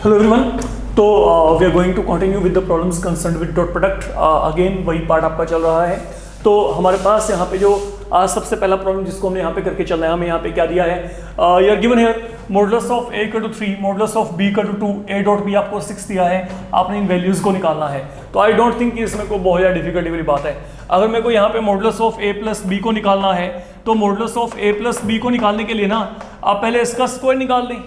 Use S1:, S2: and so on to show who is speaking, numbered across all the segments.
S1: Hello everyone. तो we are going to continue with the problems concerned with dot product. Again वही part आपका चल रहा है। तो हमारे पास यहाँ पे जो आज सबसे पहला प्रॉब्लम जिसको हमने यहाँ पे करके चलना है, हमें यहाँ पे क्या दिया है, यार गिवन है modulus of a equal to 3, modulus of b equal to 2, a dot b आपको 6 दिया है, आपने इन वैल्यूज को निकालना है। तो आई डोंट थिंक कि इसमें कोई बहुत ज़्यादा डिफिकल्टी वाली बात है। अगर मेरे को यहाँ पे modulus of a plus b को निकालना है तो modulus of a plus b को निकालने के लिए ना आप पहले इसका स्क्वायर निकाल लें,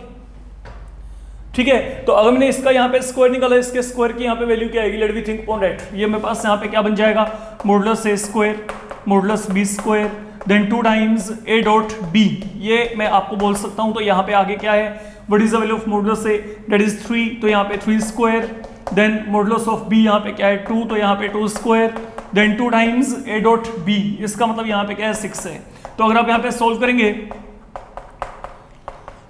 S1: ठीक है। तो अगर मैंने इसका यहाँ पे स्क्वायर निकाला, इसके स्क्वायर की यहाँ पे वैल्यू क्या आएगी, let we think on that. ये मेरे पास यहाँ पे क्या बन जाएगा, modulus a square modulus b square then 2 times a dot b, ये मैं आपको बोल सकता हूँ। तो यहाँ पे आगे क्या है, what is the value of modulus a, that is 3, तो यहाँ पे 3 square, then modulus of b यहाँ पे क्या है 2, तो यहाँ पे 2 square, then 2 times a dot b, इसका मतलब यहाँ पे क्या है 6 है। तो अगर आप यहाँ पे सोल्व करेंगे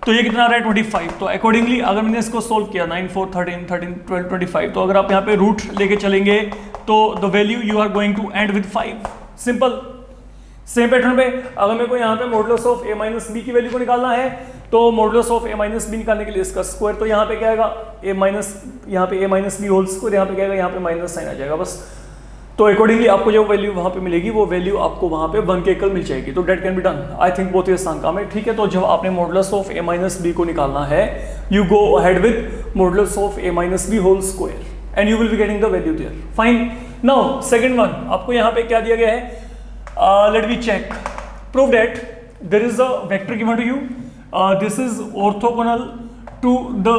S1: तो ये कितना आ रहा है 25। तो अकॉर्डिंगली अगर मैंने इसको सोल्व किया 9 4 13 13 12 25, तो अगर आप यहाँ पे रूट लेके चलेंगे तो the value you are going to end with 5। Simple same pattern पे अगर मेरे को यहाँ पे modulus of a minus b की वैल्यू को निकालना है तो modulus of a minus b निकालने के लिए इसका स्क्वायर, तो यहाँ पे क्या आएगा a माइनस, यहाँ पे a minus b whole square, यहाँ पे क्या आएगा, यहाँ पे माइनस साइन आ जाएगा बस। तो अकॉर्डिंगली आपको जो वैल्यू वहाँ पे मिलेगी वो वैल्यू आपको वहाँ पे 1 के इक्वल मिल जाएगी। तो date can be done, I think बहुत ही आसान काम है, ठीक है। तो जब आपने modulus of a minus b को निकालना है you go ahead with modulus of a minus b whole square and you will be getting the value there. Fine. Now second one आपको यहाँ पे क्या दिया गया है, let me check, prove that there is a vector given to you, this is orthogonal to the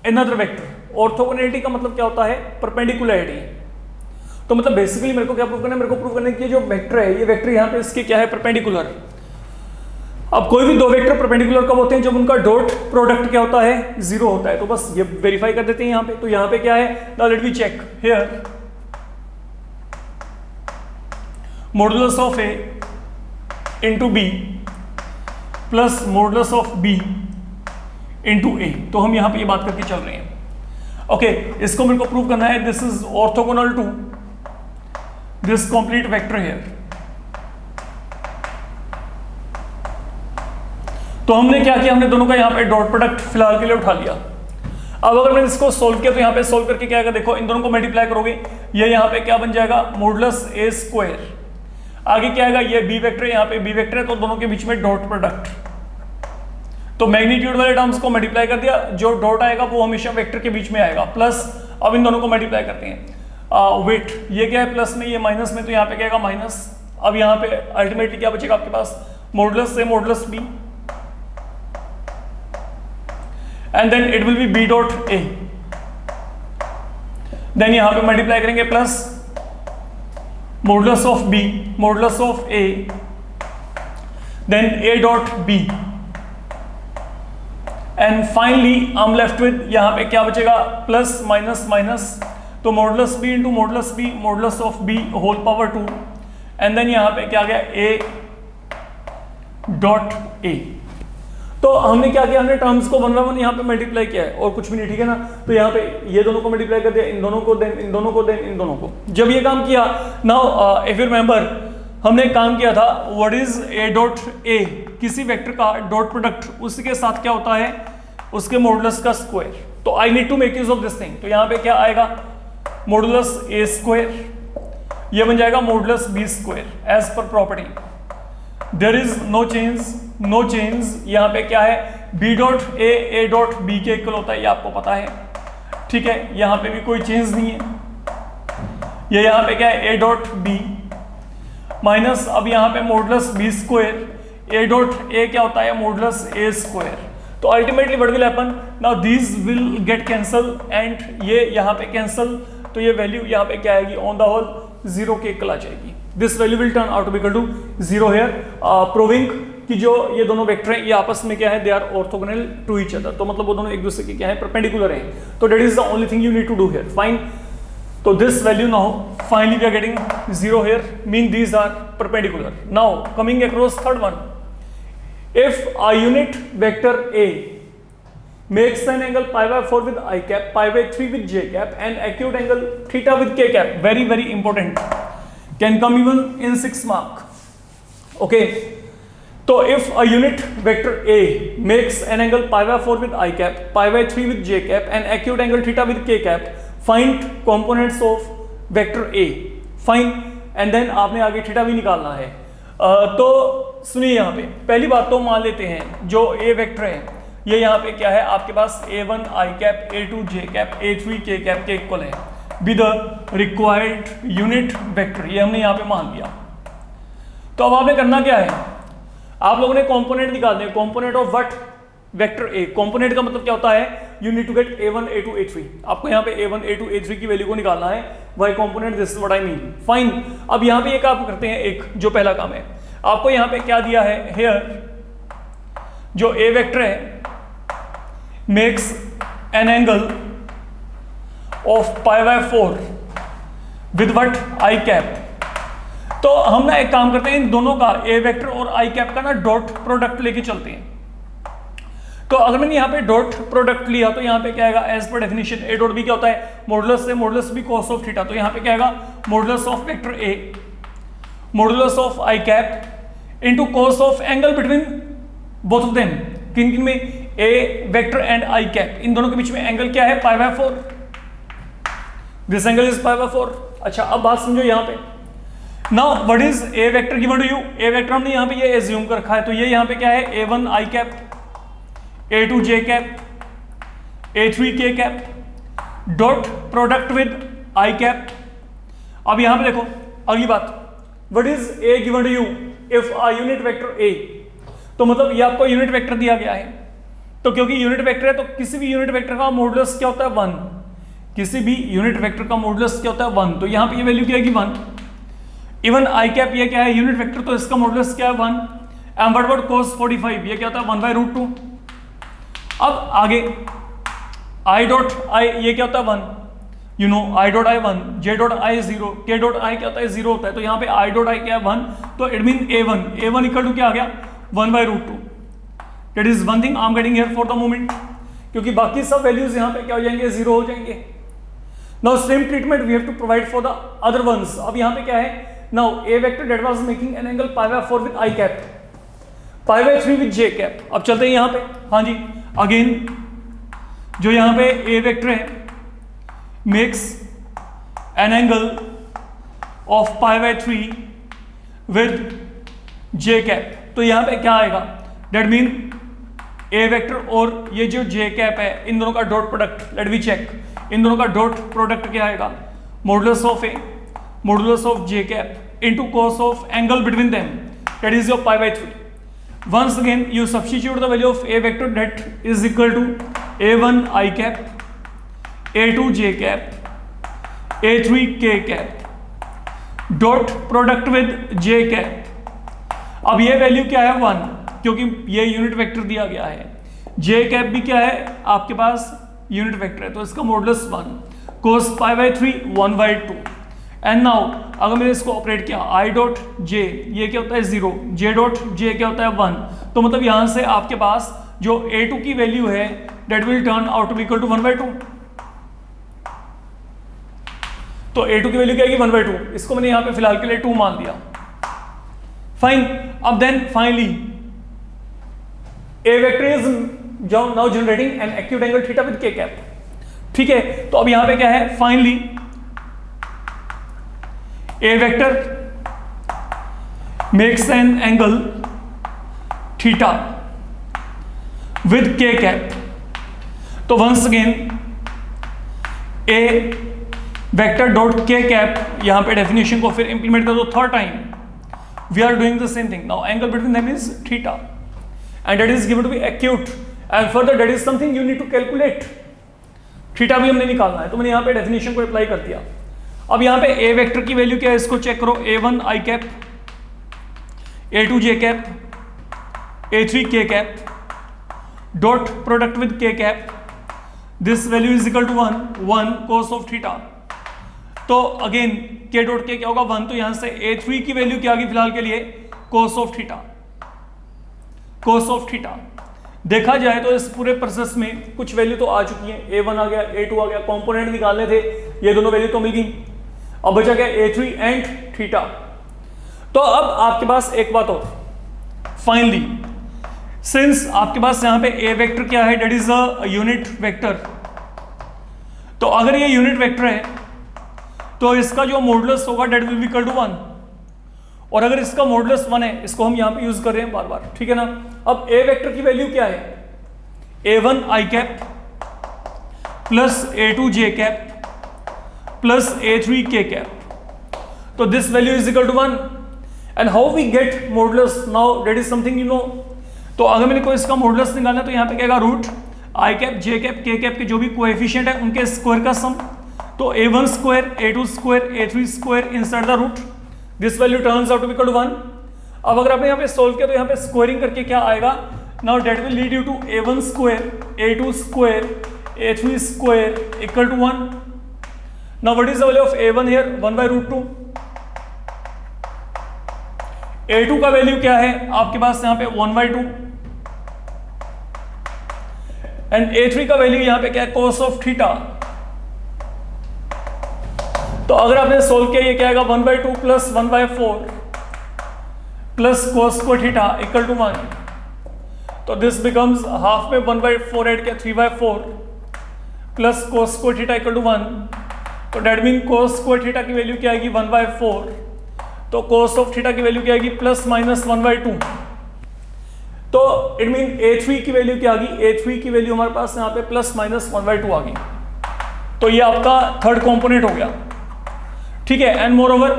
S1: another vector. Orthogonality का मतलब क्या होता है, परपेंडिकुलरिटी। तो मतलब बेसिकली मेरे को क्या प्रूव करना है, मेरे को प्रूव करना है कि जो वेक्टर है, ये वेक्टर यहाँ पे इसके क्या है, परपेंडिकुलर। अब कोई भी दो वेक्टर परपेंडिकुलर कब होते हैं, जब उनका डॉट प्रोडक्ट क्या होता है, 0 होता है। तो बस ये वेरीफाई कर देते हैं यहाँ पे। तो यहाँ पे क्या है, now let me check here, modulus of a into b plus modulus of b into a। तो हम यहाँ पे ये बात करके चल रहे हैं, ओके। इसको मेरे को प्रूव करना है, this is orthogonal to this complete vector here. तो हमने क्या किया, हमने दोनों का यहाँ पे डॉट प्रोडक्ट फिलहाल के लिए उठा लिया। अब अगर मैंने इसको सोल्व किया तो यहाँ पे सोल्व करके क्या आएगा, देखो इन दोनों को मल्टीप्लाई करोगे, ये यहाँ पे क्या बन जाएगा, मॉडुलस a स्क्वायर, आगे क्या आएगा, ये b वेक्टर, यहाँ पे b वेक्टर है, तो दोनों के बीच में डॉट प्रोडक्ट। तो मैग्नीट्यूड वाले टर्म्स को मल्टीप्लाई कर दिया, जो डॉट आएगा वो हमेशा वेक्टर के बीच में आएगा, प्लस अब इन दोनों को मल्टीप्लाई करते हैं, वेट ये क्या है प्लस में, ये माइनस में, तो यहाँ पे क्या आएगा माइनस। अब यहाँ पे अल्टीमेटली क्या बचेगा आपके पास, modulus a modulus b and then it will be b dot a, then यहाँ पे मल्टीप्लाई करेंगे plus modulus of b modulus of a then a dot b and finally I am left with, यहाँ पे क्या बचेगा, plus minus minus, तो modulus b into modulus b modulus of b whole power 2 and then यहाँ पे क्या आ गया a डॉट a। तो हमने क्या किया, हमने टर्म्स को 1 बाय 1 यहाँ पे मल्टीप्लाई किया है और कुछ भी नहीं, ठीक है ना। तो यहाँ पे ये दोनों को मल्टीप्लाई कर दिया, इन दोनों को, देन इन दोनों को, देन इन दोनों को। जब ये काम किया, नाउ इफ यू रिमेंबर हमने काम किया था what is a dot a, किसी वेक्टर का डॉट प्रोडक्ट उसके साथ क्या होता है, उसके मॉडुलस का स्क्वायर। तो I need to make use of this thing. तो यहाँ पे क्या आएगा, मॉडुलस a स्क्वायर, ये बन जाएगा modulus b square as per property, there is no change. यहाँ पे क्या है, b dot a dot b के इक्वल होता है, ये आपको पता है, ठीक है। यहाँ पे भी कोई चेंज नहीं है, ये यहाँ पे क्या है a डॉट b माइनस, अब यहाँ पे modulus b square, a dot a क्या होता है, मॉडुलस a स्क्वायर। तो ultimately what will happen, now these will get cancel and ये यहाँ पे कैंसल, तो ये वैल्यू यहाँ पे क्या आएगी, ऑन द होल 0 के इक्वल आ जाएगी। This value will turn out to be equal to 0 here, proving कि जो ये दोनों वेक्टर हैं ये आपस में क्या है, they are orthogonal to each other. तो मतलब वो दोनों एक दूसरे के क्या है, परपेंडिकुलर हैं। तो that is the only thing you need to do here, fine. तो this value now finally we are getting 0 here, mean these are perpendicular. Now coming across third one, if a unit vector a makes an angle pi by 4 with I cap, pi by 3 with J cap and acute angle theta with K cap, very important, can come even in 6 mark, okay। तो if a unit vector A makes an angle pi by 4 with I cap, pi by 3 with J cap and acute angle theta with के cap, find components of vector A, fine, and then आपने आगे theta भी निकालना है। तो सुनिए यहाँ पे पहली बात तो मान लेते हैं जो ए वेक्टर है ये यहाँ पे क्या है आपके पास a1 I cap, a2 J cap, a3 के कैप के इक्वल है विद रिक्वायर्ड यूनिट वेक्टर, ये हमने यहाँ पे मान लिया। तो अब आपने करना क्या है, आप लोगों ने कंपोनेंट निकालने हैं, component of what, vector A. Component का मतलब क्या होता है, you need to get a1 a2 a3, आपको यहाँ पे a1 a2 a3 की वैल्यू को निकालना है, y component, this is what I mean, fine. अब यहाँ पे एक आप करते हैं, एक जो पहला काम है आपको यहाँ पे क्या दिया है, हेयर जो ए वेक्टर है makes an angle of pi by 4 with what, I cap. तो हम ना एक काम करते हैं, इन दोनों का ए वेक्टर और आई कैप का ना डॉट प्रोडक्ट लेके चलते हैं। तो अगर मैंने यहाँ पे डॉट प्रोडक्ट लिया तो यहाँ पे क्या आएगा, एज पर डेफिनेशन ए डॉट बी क्या होता है, मॉडुलस से modulus b cos of theta. तो यहाँ पे क्या आएगा, modulus of vector a modulus of i cap into cos of angle between both of them, किन किन में, a vector and i cap, इन दोनों के बीच में एंगल क्या है, pi by 4, this angle is pi by 4। अच्छा अब बात समझो यहाँ पे, now what is a vector given to you, A vector हमने यहाँ पे ये एज्यूम कर रखा है, तो ये यहाँ पे क्या है, a1 I cap, a2 J cap, a3 के cap, dot product with I cap. अब यहाँ पे देखो अगली बात, what is a given to you, if a unit vector a, तो मतलब ये आपको यूनिट वेक्टर दिया गया है, तो क्योंकि यूनिट वेक्टर है तो किसी भी यूनिट वेक्टर का मॉडुलस क्या होता है, 1, किसी भी यूनिट वेक्टर का मॉडुलस क्या होता है, 1, तो यहाँ पे ये वैल्यू क्या आएगी, 1। इवन आई कैप ये क्या है, यूनिट वेक्टर, तो इसका मॉडुलस क्या है, 1। एंड व्हाट अबाउट cos 45, ये क्या होता है, 1/√2। अब आगे आई डॉट आई ये क्या होता है, 1, you know I dot I 1, J dot I 0, के डॉट आई क्या होता है, 0 होता है, तो यहाँ पे आई डॉट आई क्या है, 1, तो it mean a1 equal to क्या आ गया, 1/√2। That is one thing I am getting here for the moment, क्योंकि बाकी सब वैल्यूज यहाँ पे क्या हो जाएंगे, 0 हो जाएंगे। Now same treatment we have to provide for the other ones. अब यहाँ पे क्या है, now a vector that was making an angle pi by 4 with I cap, pi by 3 with J cap. अब चलते हैं यहाँ पे, हाँ जी, अगेन जो यहाँ पे ए वेक्टर है makes an angle of pi by 3 with J cap, तो यहाँ पे क्या आएगा, दैट मीन ए वेक्टर और ये जो जे कैप है इन दोनों का dot product, let we check, इन दोनों का डॉट प्रोडक्ट क्या आएगा, modulus of A modulus of J cap into cos of angle between them, that is your pi by 3। Once again you substitute the value of A vector, that is equal to a1 I cap, a2 J cap, a3 के cap, dot product with J cap. अब ये value क्या है, 1, क्योंकि ये unit vector दिया गया है, जे कैप भी क्या है आपके पास, यूनिट वेक्टर है, तो इसका modulus 1, cos pi by 3 1/2। And now अगर मैंने इसको ऑपरेट किया, आई डॉट जे ये क्या होता है, 0, जे डॉट जे क्या होता है, 1, तो मतलब यहां से आपके पास जो a2 की वैल्यू है that will turn out to be equal to 1/2। तो a2 की वैल्यू क्या आएगी, 1/2, इसको मैंने यहां पे फिलहाल के लिए 2 मान दिया, फाइन। अब then finally a vector is now generating an acute angle theta with के कैप, ठीक है। तो अब यहां पे क्या है, finally a vector makes an angle theta with के कैप। तो once again a vector dot k cap, यहां पे डेफिनेशन को फिर इंप्लीमेंट कर दो third time, we are doing the same thing. Now angle between them is theta and that is given to be acute and further that is something you need to calculate, theta भी हमने निकालना है, तो मैंने यहां पे definition को apply कर दिया। अब यहां पे ए वेक्टर की वैल्यू क्या है, इसको चेक करो, a1 I cap, a2 J cap, a3 के कैप, डॉट प्रोडक्ट विद के cap, this value is equal to 1 cos of theta. तो अगेन के डॉट के क्या होगा, 1, तो यहां से a3 की वैल्यू क्या आ गई फिलहाल के लिए, cos of theta, cos of theta. देखा जाए तो इस पूरे प्रोसेस में कुछ वैल्यू तो आ चुकी है, a1 आ गया, a2 आ गया, कंपोनेंट निकालने थे, ये दोनों वैल्यू तो मिल गई, अब बचा गया a3 एंड थीटा। तो अब आपके पास एक बात और, फाइनली सिंस आपके पास यहाँ पे ए वेक्टर क्या है, that is a unit vector, तो अगर ये यूनिट वेक्टर है तो इसका जो मॉडुलस होगा that will be equal to 1, और अगर इसका मॉडुलस 1 है, इसको हम यहाँ पे यूज कर रहे हैं बार बार, ठीक है ना। अब ए वेक्टर की वैल्यू क्या है, a1 i cap plus a2 j cap plus a3 k cap, तो this value is equal to 1 and how we get modulus, now that is something you know. तो अगर मेरे को इसका मॉडुलस निकालना है तो यहाँ पे क्या root i cap j cap k cap के जो भी कोएफिशिएंट है उनके स्क्वायर का सम, तो a1 square a2 square a3 square inside the root, this value turns out to be equal to 1। अब अगर आपने यहाँ पे सोल्व किया तो यहाँ पे स्क्वायरिंग करके क्या आएगा, now that will lead you to a1 square a2 square a3 square equal to 1। Now what is the value of a1 here, 1/√2। a2 का वैल्यू क्या है आपके पास यहाँ पे 1/2 एंड a3 का वैल्यू यहाँ पे क्या है, cos ऑफ थीटा। तो अगर आपने सोल्व किया ये क्या आएगा, 1/2 plus 1/4 plus cos square theta equal to 1, तो दिस बिकम्स हाफ में 1/4 ऐड किया 3/4 plus cos square theta equal to 1, तो that mean cos square theta की वैल्यू क्या आएगी 1/4, तो cos ऑफ थीटा की वैल्यू क्या आएगी प्लस माइनस 1/2, तो इट मीन a3 की वैल्यू क्या आ गई, a3 की वैल्यू हमारे पास यहाँ पे प्लस माइनस 1/2 आ गई। तो ये आपका थर्ड कंपोनेंट हो गया, ठीक है। एंड मोर ओवर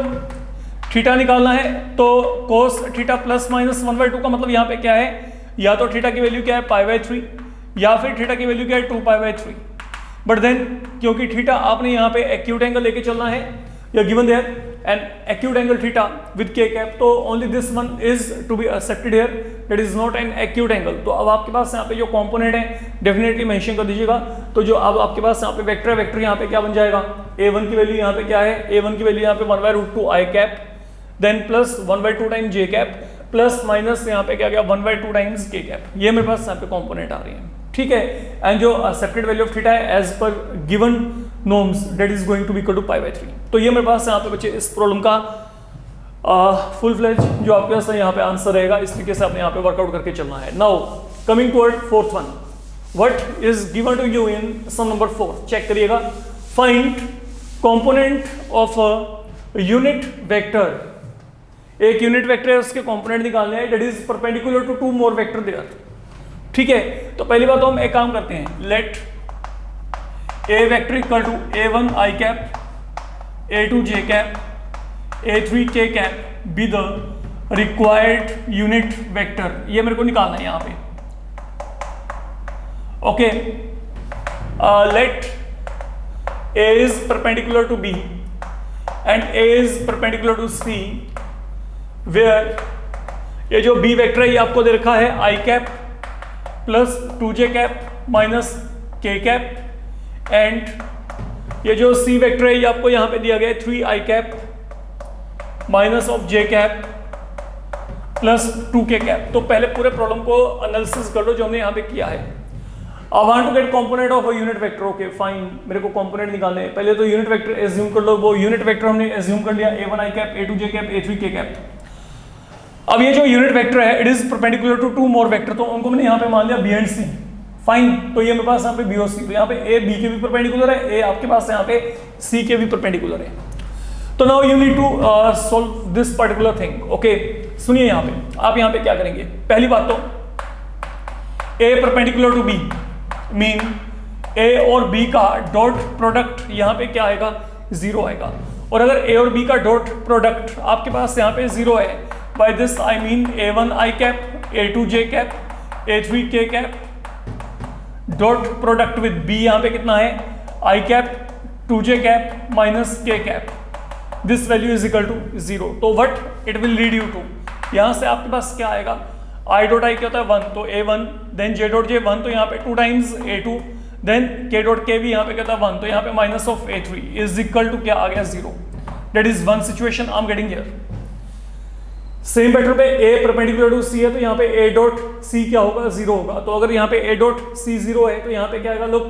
S1: थीटा निकालना है तो cos थीटा प्लस माइनस 1/2 का मतलब यहाँ पे क्या है, या तो थीटा की वैल्यू क्या है π/3 या फिर थीटा की वैल्यू क्या है 2π/3, बट देन क्योंकि थीटा आपने यहाँ पे एक्यूट एंगल लेके चलना है, या given there an acute angle theta with k cap, तो only this one is to be accepted here, that is not an acute angle. तो अब आपके पास यहाँ पे जो कंपोनेंट है डेफिनेटली मेंशन कर दीजिएगा। तो जो अब आपके पास यहाँ पे वेक्टर है, वेक्टर यहाँ पे क्या बन जाएगा, a1 की वैल्यू यहाँ पे क्या है, a1 की वैल्यू यहाँ पे 1/√2 i cap then plus 1/2 time j cap plus minus यहाँ पे क्या गया 1/2 टाइम्स k कैप, ये मेरे पास यहाँ पे कंपोनेंट आ रही है, ठीक है। एंड जो एक्सेप्टेड वैल्यू ऑफ थीटा है as per given norms that is going to be equal to π/3। तो ये मेरे पास यहाँ पे बच्चे इस प्रॉब्लम का फुल फ्लेज जो आपके पास यहाँ पे आंसर रहेगा, इस तरीके से आपने यहाँ पे वर्कआउट करके चलना है। Now coming toward fourth one, what is given to you in some number 4, check करिएगा। Find component of a unit vector, एक यूनिट वेक्टर है उसके कंपोनेंट निकालने हैं, that is perpendicular to two more vector there, ठीक है। तो पहली बात तो हम एक काम करते हैं, let a vector equal to a1 i cap a2 j cap a3 k cap be the required unit vector, ये मेरे को निकालना है यहाँ पे, okay. Let a is perpendicular to b and a is perpendicular to c, where ये जो b vector है ये आपको दे रखा है i cap plus 2j cap minus k cap, and ये जो c वेक्टर है ये आपको यहाँ पे दिया गया है 3i cap minus of j cap plus 2k cap. तो पहले पूरे प्रॉब्लम को एनालिसिस कर लो जो हमने यहाँ पे किया है। I want to get component of a unit vector, okay fine, मेरे को कंपोनेंट निकालने हैं। पहले तो यूनिट वेक्टर एज्यूम कर लो, वो यूनिट वेक्टर हमने एज्यूम कर लिया a1 i cap a2 j cap a3 k cap. अब ये जो यूनिट वेक्टर है it is perpendicular to two more vector, तो उनको मैंने यहाँ पे मान लिया b एंड c, फाइन। तो ये मेरे पास यहाँ पे b और c, तो यहाँ पे a b के भी परपेंडिकुलर है, a आपके पास यहाँ पे c के भी परपेंडिकुलर है। तो now you need to solve this particular thing, okay. सुनिए यहाँ पे आप यहाँ पे क्या करेंगे, पहली बात तो a perpendicular to b mean a और b का डॉट प्रोडक्ट यहाँ पे क्या आएगा, 0 आएगा। और अगर a और b का डॉट प्रोडक्ट आपके पास यहाँ पे 0 है, by this I mean a1 i cap a2 j cap a3 k cap dot product with b यहाँ पे कितना है i cap 2j cap minus k cap, this value is equal to 0। तो what it will lead you to, यहाँ से आपके पास क्या आएगा, i डॉट i क्या होता है 1, तो a1 then j dot j 1, तो यहाँ पे 2 times a2 then k dot k भी यहाँ पे क्या होता है 1, तो यहाँ पे minus of a3 is equal to क्या आ गया 0। That is one situation I am getting here. Same pattern पे a परपेंडिकुलर टू c है, तो यहाँ पे a डॉट c क्या होगा 0 होगा। तो अगर यहाँ पे a डॉट c 0 है तो यहाँ पे क्या आएगा, look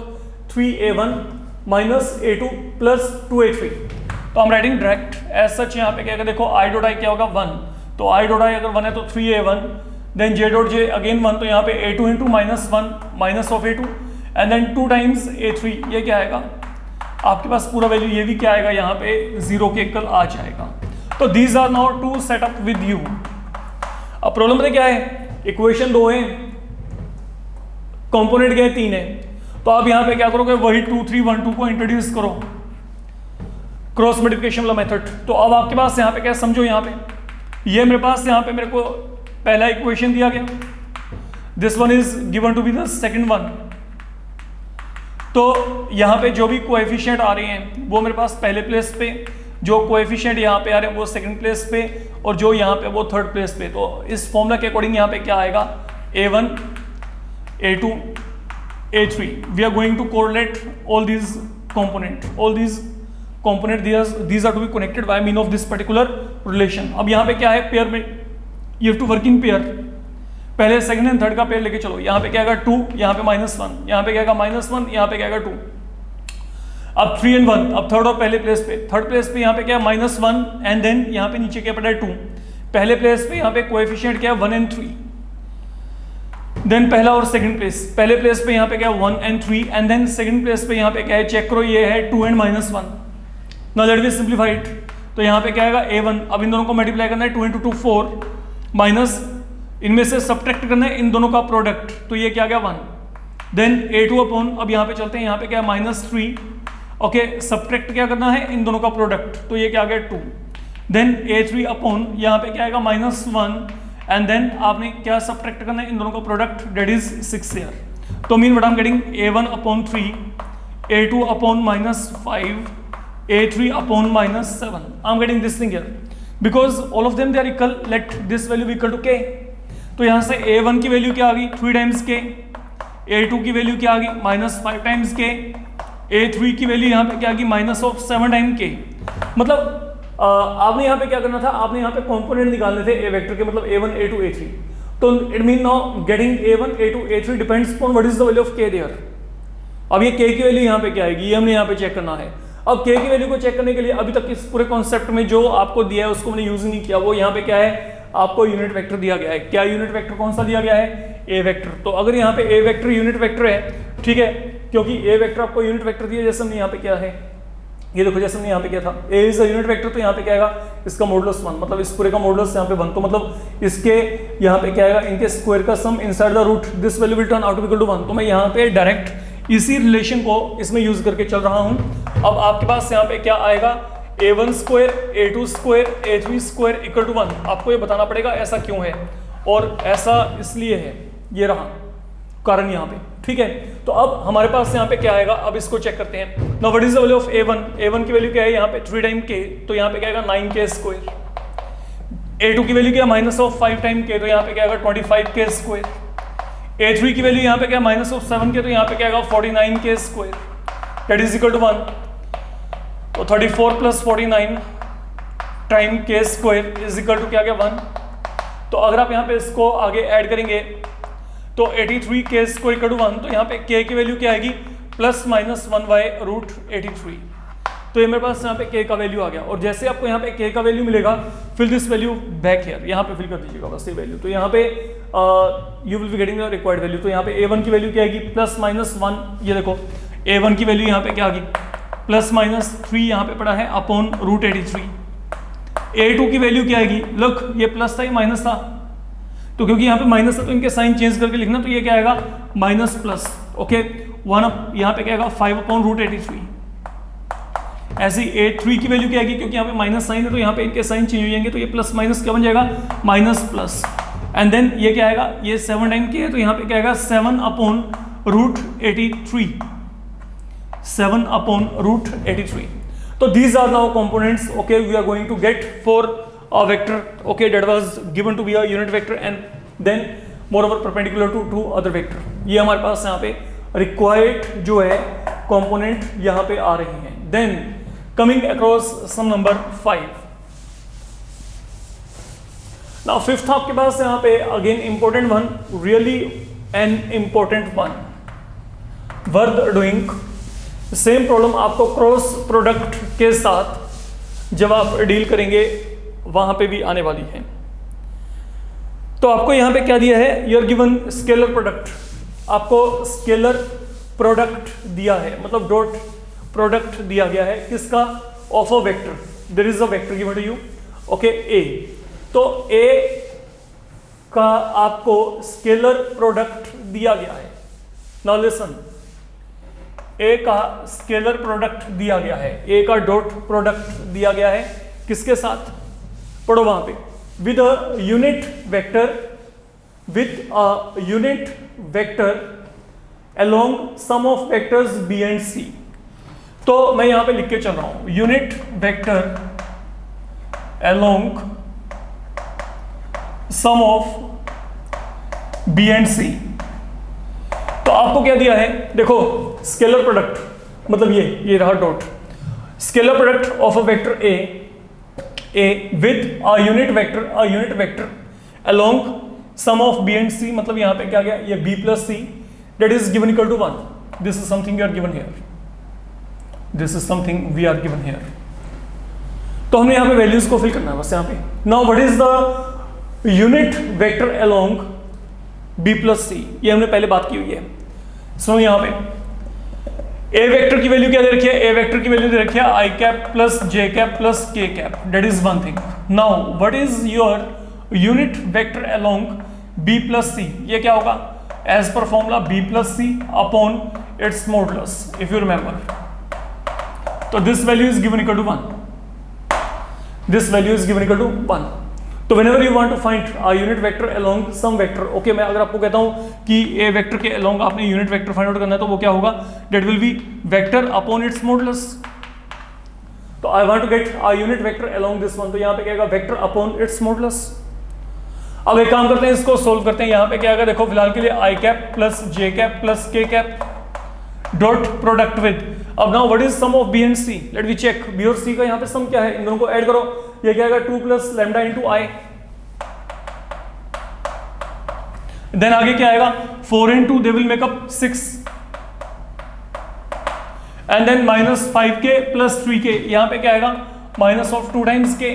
S1: 3a1 minus a2 plus 2a3। तो हम राइटिंग डायरेक्ट एज सच, यहाँ पे क्या आएगा देखो i डॉट i क्या होगा 1, तो i डॉट i अगर 1 है तो 3a1 then j dot j again 1, तो यहाँ पे a2 into minus 1 minus of a2 and then 2 times a3, ये क्या आएगा आपके पास पूरा वैल्यू, ये भी क्या आएगा यहाँ पे 0 के इक्वल आ जाएगा। तो these are now two setup with you. अब प्रॉब्लम में क्या है, इक्वेशन 2 है, कंपोनेंट गए 3 है, तो आप यहाँ पे क्या करोगे, वही 2 3 1 2 को इंट्रोड्यूस करो, क्रॉस मल्टीप्लिकेशन वाला मेथड। तो अब आपके पास यहाँ पे क्या, समझो यहाँ पे ये मेरे पास यहाँ पे मेरे को पहला इक्वेशन दिया गया, this one is given to be the second one. तो यहाँ पे जो भी कोएफिशिएंट आ रहे हैं वो मेरे पास पहले प्लेस पे, जो कोएफिशिएंट यहाँ पे आ रहे हैं वो सेकंड प्लेस पे, और जो यहाँ पे वो थर्ड प्लेस पे। तो इस फॉर्मूला के अकॉर्डिंग यहाँ पे क्या आएगा, a1 a2 a3, we are going to correlate all these component, these are to be connected by mean of this particular relation। अब यहाँ पे क्या है, पेयर में you have to work in pair, पहले सेकंड एंड थर्ड का pair लेके चलो। यहाँ पे क्या आएगा 2, यहाँ पे -1, यहाँ पे क्या आएगा -1, यहाँ पे क्या आएगा 2। अब 3 and 1, अब थर्ड और पहले प्लेस पे, थर्ड प्लेस पे यहाँ पे क्या है -1 एंड देन यहाँ पे नीचे क्या पड़ा है 2। पहले प्लेस पे यहाँ पे कोएफिशिएंट क्या है 1 and 3, देन पहला और सेकंड प्लेस, पहले प्लेस पे यहाँ पे क्या है 1 and 3 and then second place पे यहाँ पे क्या है, चेक करो ये है 2 and -1। Now let me simplify it, तो यहाँ पे क्या आएगा a1, अब इन दोनों को मल्टीप्लाई करना है, 2 into 2 4 माइनस इनमें से सब्ट्रैक्ट करना है इन दोनों का प्रोडक्ट, तो ये क्या आ गया 1। देन a2 अपॉन, अब यहाँ पे चलते हैं, यहाँ पे क्या है -3, ओके, सब्ट्रैक्ट क्या करना है इन दोनों का प्रोडक्ट, तो ये क्या आ गया 2। देन a3 अपॉन, यहाँ पे क्या आएगा -1 एंड देन आपने क्या सब्ट्रैक्ट करना है इन दोनों का प्रोडक्ट, डेट इज 6 ईयर। तो mean what I am getting a1 upon 3, a2 upon -5, a3 upon -7, I'm getting this thing here because all of them they are equal, let this value be equal to k। तो यहाँ से a1 की value क्या आ गई 3 times k, a2 की value क्या आ गई -5 टाइम्स k, a3 की वैल्यू यहाँ पे क्या आ गई -7 टाइम k। मतलब आपने यहाँ पे क्या करना था, आपने यहाँ पे कंपोनेंट निकालने थे a वेक्टर के, मतलब a1 a2 a3। तो it mean now getting a1 a2 a3 depends upon what is the value of k there. अब ये k की वैल्यू यहाँ पे क्या आएगी, ये हमने यहाँ पे चेक करना है। अब k की वैल्यू को चेक करने के लिए अभी तक इस पूरे कॉन्सेप्ट में जो आपको दिया है उसको मैंने यूज नहीं किया, वो यहाँ पे क्या है, आपको यूनिट वेक्टर दिया गया है। क्या यूनिट वेक्टर कौन सा दिया गया है, a वेक्टर। तो अगर यहाँ पे a वेक्टर यूनिट वेक्टर है, ठीक है, क्योंकि a वेक्टर आपको यूनिट वेक्टर दिया, जैसे हमने यहाँ पे क्या है, ये देखो जैसे हमने यहाँ पे क्या था, a is a unit vector, तो यहाँ पे क्या आएगा इसका मॉडुलस 1, मतलब इस पूरे का मॉडुलस यहाँ पे 1, तो मतलब इसके यहाँ पे क्या आएगा, इनके स्क्वायर का sum inside the root, this value will turn out to be equal to 1। तो मैं यहाँ पे डायरेक्ट इसी रिलेशन को इसमें यूज करके चल रहा हूँ। अब आपके पास यहाँ पे क्या आएगा, a1 square a2 square a3 square equal to 1। आपको ये बताना पड़ेगा ऐसा क्यों है, और ऐसा इसलिए है, ये रहा कारण यहाँ पे, ठीक है। तो अब हमारे पास यहाँ पे क्या आएगा, अब इसको चेक करते हैं। Now what is the value of a1, a1 की वैल्यू क्या है यहाँ पे 3 टाइम k, तो यहाँ पे क्या आएगा 9k स्क्वायर। a2 की वैल्यू क्या है -5 टाइम k, तो यहाँ पे क्या आएगा 25k स्क्वायर। a3 की वैल्यू यहाँ पे क्या है -7k, तो यहाँ पे क्या आएगा 49k square, that is equal to 1। तो 34 plus 49 time k square is equal to क्या गया 1। तो अगर आप यहाँ पे इसको आगे ऐड करेंगे तो 83k स्क्वायर इक्वल टू 1, तो यहाँ पे k की वैल्यू क्या आएगी +-1/√83। तो ये मेरे पास यहाँ पे k का वैल्यू आ गया, और जैसे आपको यहाँ पे k का वैल्यू मिलेगा, fill this value back here, यहाँ पे फिल कर दीजिएगा बस ये वैल्यू। तो यहाँ पे you will be getting the required value. तो यहाँ पे a1 की वैल्यू क्या आएगी +-1, ये देखो a1 की वैल्यू यहाँ पे क्या आ गई +-3 यहाँ पे पड़ा है अपॉन √83। a2 की वैल्यू क्या आएगी, लुक ये प्लस था ये माइनस था, तो क्योंकि यहाँ पे माइनस था तो इनके साइन चेंज करके लिखना, तो ये क्या आएगा माइनस, ओके 1 यहाँ पे क्या आएगा 5/√83। ऐसे a3 की वैल्यू क्या आएगी, क्योंकि यहाँ पे माइनस साइन है तो यहाँ पे इनके साइन चेंज हो जाएंगे, तो ये प्लस माइनस क्या बन जाएगा माइनस, एंड देन ये क्या आएगा, ये 7 टाइम की है, तो यहाँ पे क्या आएगा 7/√83, 7/√83। तो these are now components, okay, we are going to get for a vector, okay, that was given to be a unit vector and then moreover perpendicular to two other vector। ये हमारे पास यहाँ पे required जो है component यहाँ पे आ रही हैं। Then coming across sum number 5। Now fifth आपके पास यहाँ पे again important one, really an important one, worth doing। Same problem आपको क्रॉस प्रोडक्ट के साथ जब आप डील करेंगे वहां पे भी आने वाली है। तो आपको यहाँ पे क्या दिया है, you are given scalar product, आपको स्केलर प्रोडक्ट दिया है, मतलब डॉट प्रोडक्ट दिया गया है किसका, of a vector, there is a vector given to you, okay A. तो ए का आपको स्केलर प्रोडक्ट दिया गया है। नाउ लिसन, ए का स्केलर प्रोडक्ट दिया गया है, ए का डॉट प्रोडक्ट दिया गया है किसके साथ, पढ़ो वहां पे, with a unit vector, with a unit vector along sum of vectors B and C. तो मैं यहां पे लिख के चल रहा हूं, unit vector along sum of B and C. तो आपको क्या दिया है, देखो स्केलर प्रोडक्ट मतलब ये रहा dot, scalar product of a vector A with a unit vector along sum of B and C, मतलब यहां पे क्या गया, ये B plus C, that is given equal to 1। This is something we are given here, this is something we are given here. तो हमने यहां पे वैल्यूज को फिल करना है बस यहां पे। Now what is the unit vector along B plus C, ये हमने पहले बात की हुई है। सुनो यहां पे ए वेक्टर की वैल्यू क्या दे रखी है, ए वेक्टर की वैल्यू दे रखी है I cap plus J cap plus के cap, that is one thing. Now what is your unit vector along B plus C, ये क्या होगा, as per formula B plus C upon its modulus, if you remember. तो this value is given equal to 1, this value is given equal to 1। तो whenever you want to find a unit vector along some vector, okay, मैं अगर आपको कहता हूं कि a vector के along आपने यूनिट वेक्टर फाइंड आउट करना है, तो वो क्या होगा, that will be vector upon its modulus। तो I want to get a unit vector along this one, तो यहां पे क्या आएगा, vector upon its modulus। अब एक काम करते हैं, इसको सोल्व करते हैं। यहां पे क्या आएगा, देखो फिलहाल के लिए i cap plus J cap plus के कैप डॉट प्रोडक्ट विद, अब now what is sum of B and C, let we check, B और सी का यहां पे सम क्या है, इन दोनों को ऐड करो, ये क्या आएगा 2 plus lambda into i, then आगे क्या आएगा 4 and 2 they will make up 6, and then minus 5k plus 3k, यहां पे क्या आएगा माइनस ऑफ 2 टाइम्स k।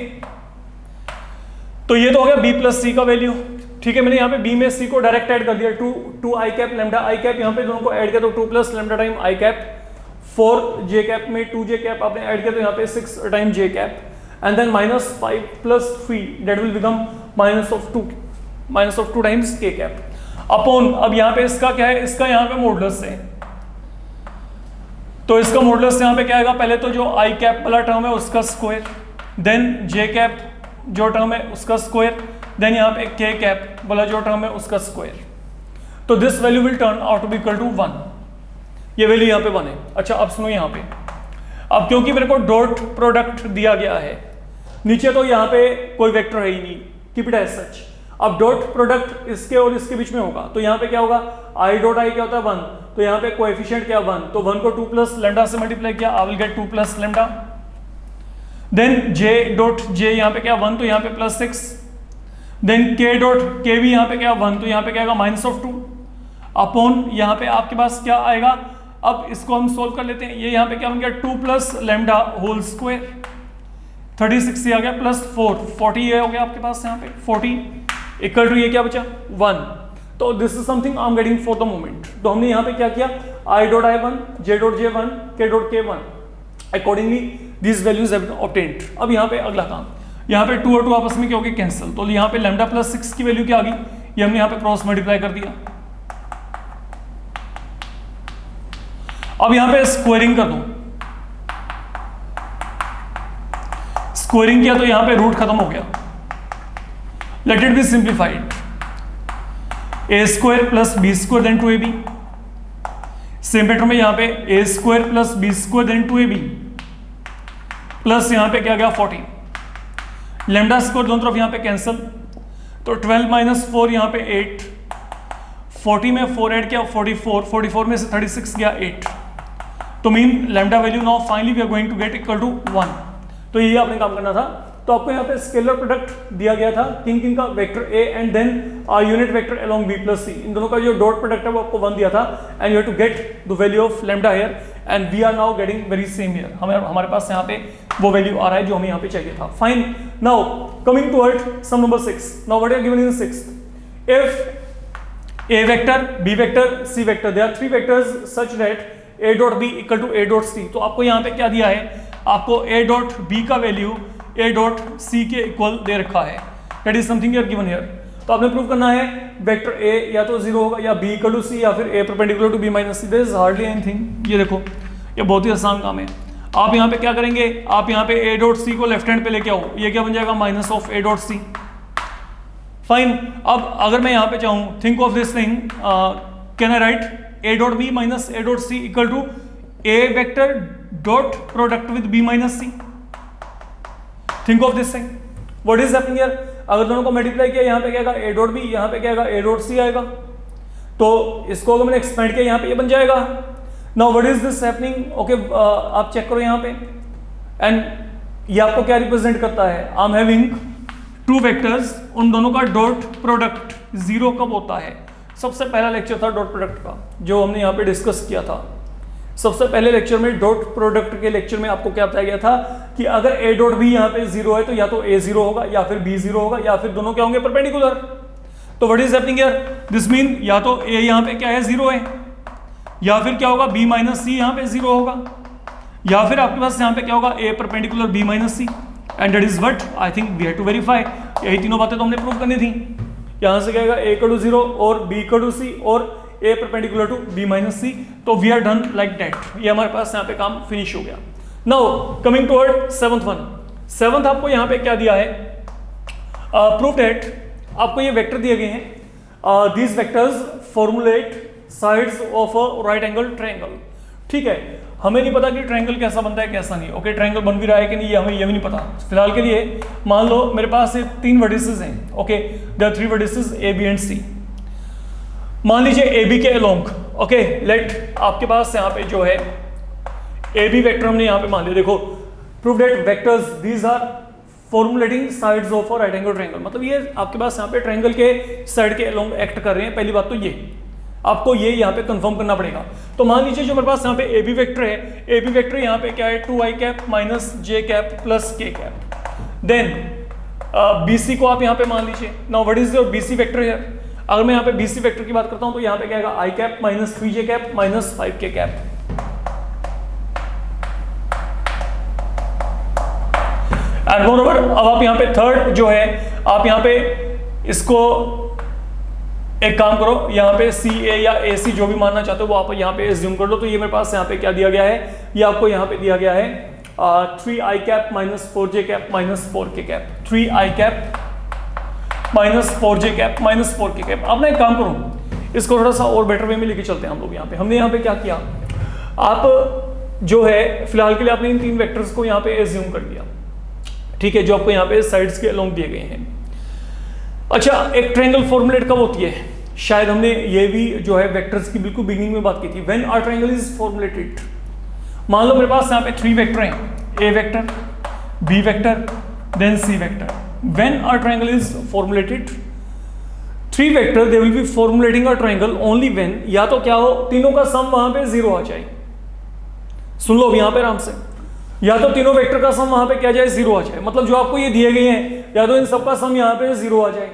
S1: तो ये तो हो गया b प्लस सी का वैल्यू, ठीक है। मैंने यहाँ पे b में c को डायरेक्ट ऐड कर दिया, 2 आई कैप लैम्डा आई कैप, यहाँ पे दोनों को ऐड किया तो 2 plus lambda time I cap, 4 J cap में 2 जे कैप आपने ऐड किया तो यहाँ पे 6 time j cap, and then minus 5 plus 3 that will become minus of 2 times k cap upon, अब यहाँ पे इसका क्या है, इसका यहाँ पे मॉडुलस है, तो इसका मॉडुलस यहाँ पे क्या आएगा, पहले तो जो आई कैप वाला टर्म है उसका स्क्वायर, देन जे कैप जो टर्म है उसका स्क्वायर, देन यहाँ पे के कैप वाला जो टर्म है उसका स्क्वायर। तो this value will turn out to be equal to 1, ये वैल्यू यहाँ पे 1 है। अच्छा अब सुनो यहाँ पे, अब क्योंकि मेरे को डॉट प्रोडक्ट दिया गया है, नीचे तो यहाँ पे कोई वेक्टर है ही नहीं, कीप इट एज सच। अब डॉट प्रोडक्ट इसके और इसके बीच में होगा, तो यहाँ पे क्या होगा, आई डॉट आई क्या होता है 1, तो यहाँ पे कोएफिशिएंट क्या 1, तो 1 को 2 प्लस लैम्डा से मल्टीप्लाई किया, I will get 2 plus lambda, then j dot j यहाँ पे क्या 1, तो यहाँ पे प्लस 6, देन के डॉट के भी यहाँ पे क्या 1, तो यहाँ पे क्या आएगा माइनस ऑफ 2 अपॉन, यहाँ पे आपके पास क्या आएगा, अब इसको हम सोल्व कर लेते हैं, ये यहाँ पे क्या बन गया 2 प्लस लैम्डा होल स्क्वायर, 36 ये आ गया प्लस 4 40 ये हो गया आपके पास यहाँ पे 40 इक्वल टू ये क्या बचा 1। तो this is something I am getting for the moment. तो हमने यहाँ पे क्या किया, I dot I 1, J dot जे 1, के dot k 1, accordingly these values have been obtained. अब यहाँ पे अगला काम, यहाँ पे 2 और 2 आपस में क्या हो गए कैंसिल, तो यहाँ पे लैम्डा प्लस 6 की वैल्यू क्या आ गई, ये हमने यहाँ पे क्रॉस मल्टीप्लाई कर दिया। अब यहाँ पे स्क्वायरिंग कर दो, स्क्वायरिंग किया तो यहाँ पे रूट खत्म हो गया, let it be simplified, A square plus B square then 2ab, same pattern में यहाँ पे A square plus B square then 2ab plus यहाँ पे क्या गया 40, लैम्डा स्क्वायर दोनों तरफ यहाँ पे कैंसिल, तो 12 माइनस 4 यहाँ पे 8, 40 में 4 ऐड किया 44, 44 में से 36 गया 8, तो mean lambda value now finally we are going to get equal to 1। तो ये आपने काम करना था। तो आपको यहाँ पे स्केलर प्रोडक्ट दिया गया था किंग का vector A and then unit vector along B plus C, इन दोनों का जो डॉट प्रोडक्ट है वो आपको 1 दिया था, and you have to get the value of lambda here, and we are now getting very same here, हमारे पास यहाँ पे वो वैल्यू आ रहा है जो हमें यहाँ पे चाहिए था। Fine, now coming toward some number 6, now what are given in 6th, if a vector, B vector, c vector, they are three vectors such that a dot b equal to a dot c. तो आपको यहाँ पे क्या दिया है, आपको a dot b का value a dot c के इक्वल दे रखा है, that is something you're given here. तो आपने प्रूव करना है वेक्टर ए या तो जीरो होगा या बी इक्वल टू सी या फिर A perpendicular to B minus C. This is hardly anything. ये देखो ये बहुत ही आसान काम है। आप यहाँ पे क्या करेंगे, आप यहाँ पे ए डॉट सी को लेफ्ट हैंड पे लेके आओ, ये क्या बन जाएगा minus of a dot c. Fine. अब अगर मैं यहाँ पे चाहूँ, think of this thing, can I write a dot b minus a dot c equal to a vector dot product with b minus c. Think of this thing, what is happening here. अगर दोनों को multiply किया, यहाँ पे क्या आएगा ए dot B, यहाँ पे क्या आएगा ए डॉट सी आएगा। तो इसको अगर मैंने एक्सपेंड किया यहाँ पे ये बन जाएगा। Now what is this happening, okay आप चेक करो यहाँ पे, एंड ये आपको क्या रिप्रेजेंट करता है, I am having two vectors, उन दोनों का डॉट प्रोडक्ट जीरो कब होता है। सबसे पहला लेक्चर था डॉट प्रोडक्ट का जो हमने यहाँ पे डिस्कस किया था। सबसे पहले लेक्चर में डॉट प्रोडक्ट के लेक्चर में आपको क्या बताया गया था कि अगर ए डॉट बी यहाँ पे जीरो है तो या तो ए जीरो होगा या फिर बी जीरो होगा या फिर दोनों क्या होंगे परपेंडिकुलर। तो what is happening here, this mean या तो ए यहाँ पे क्या है जीरो है, या फिर क्या होगा बी माइनस सी यहाँ पे जीरो होगा, या फिर आपके पास यहाँ पे क्या होगा A perpendicular B minus C, and that is what I think we have to verify. यही तीनों बातें तो हमने प्रूव करनी थी। यहाँ से क्या आएगा ए इक्वल टू जीरो और बी इक्वल टू सी और a perpendicular to B minus c. तो we are done like that, ये हमारे पास यहाँ पे काम फिनिश हो गया। Now coming toward seventh one. Seventh आपको यहाँ पे क्या दिया है, प्रूव दैट, आपको ये वेक्टर दिए गए हैं, these vectors formulate sides of a right angle triangle. ठीक है, हमें नहीं पता कि ट्रायंगल कैसा बनता है कैसा नहीं, ओके ट्रायंगल बन भी रहा है कि नहीं ये हमें ये भी नहीं पता फिलहाल के लिए। मान लो मेरे पास ये तीन वर्टिसेस हैं, okay there are three vertices A B and C. मान लीजिए ए बी के अलोंग, ओके लेट आपके पास यहाँ पे जो है ए बी वेक्टर हमने यहाँ पे मान लिया। देखो prove that vectors these are formulating sides of a right angle triangle, मतलब ये आपके पास यहाँ पे ट्रायंगल के साइड के अलोंग एक्ट कर रहे हैं। पहली बात तो ये आपको ये यहाँ पे कंफर्म करना पड़ेगा। तो मान लीजिए जो मेरे पास यहाँ पे ए बी वेक्टर है, ए बी वेक्टर यहाँ पे क्या है 2i cap minus j cap plus के कैप। देन बी सी को आप यहाँ पे मान लीजिए। Now what is your b c vector here. अगर मैं यहाँ पे बी सी वेक्टर की बात करता हूँ तो यहाँ पे क्या आएगा I cap minus 3j cap minus 5k cap. And moreover अब आप यहाँ पे थर्ड जो है आप यहाँ पे इसको एक काम करो, यहाँ पे सी ए या ए सी जो भी मानना चाहते हो वो आप यहाँ पे एज्यूम कर लो। तो ये मेरे पास यहाँ पे क्या दिया गया है, ये आपको यहाँ पे दिया गया है 3i cap minus 4j cap minus 4k cap, 3i cap minus 4j cap minus 4k cap. अब ना एक काम करो, इसको थोड़ा सा और बेटर वे में लेके चलते हैं हम लोग। यहाँ पे हमने यहाँ पे क्या किया, आप जो है फिलहाल के लिए आपने इन तीन वेक्टर्स को यहाँ पे एज्यूम कर लिया, ठीक है, जो आपको यहाँ पे साइड्स के अलोंग दिए गए हैं। अच्छा, एक ट्रायंगल फॉर्मुलेट कब होती है, शायद हमने ये भी जो है वेक्टर्स की बिल्कुल बिगिनिंग में बात की थी। When our triangle is formulated, मान लो मेरे पास यहाँ पे थ्री वेक्टर हैं, A vector, B vector, then C vector. When our triangle is formulated, three vector they will be formulating a triangle only when, या तो क्या हो तीनों का सम वहां पे जीरो आ जाए। सुन लो यहाँ पे आराम से, या तो तीनों वेक्टर का सम वहां पे क्या जाए जीरो आ जाए, मतलब जो आपको ये दिए गए हैं या तो इन सबका सम यहाँ पे जीरो आ जाए,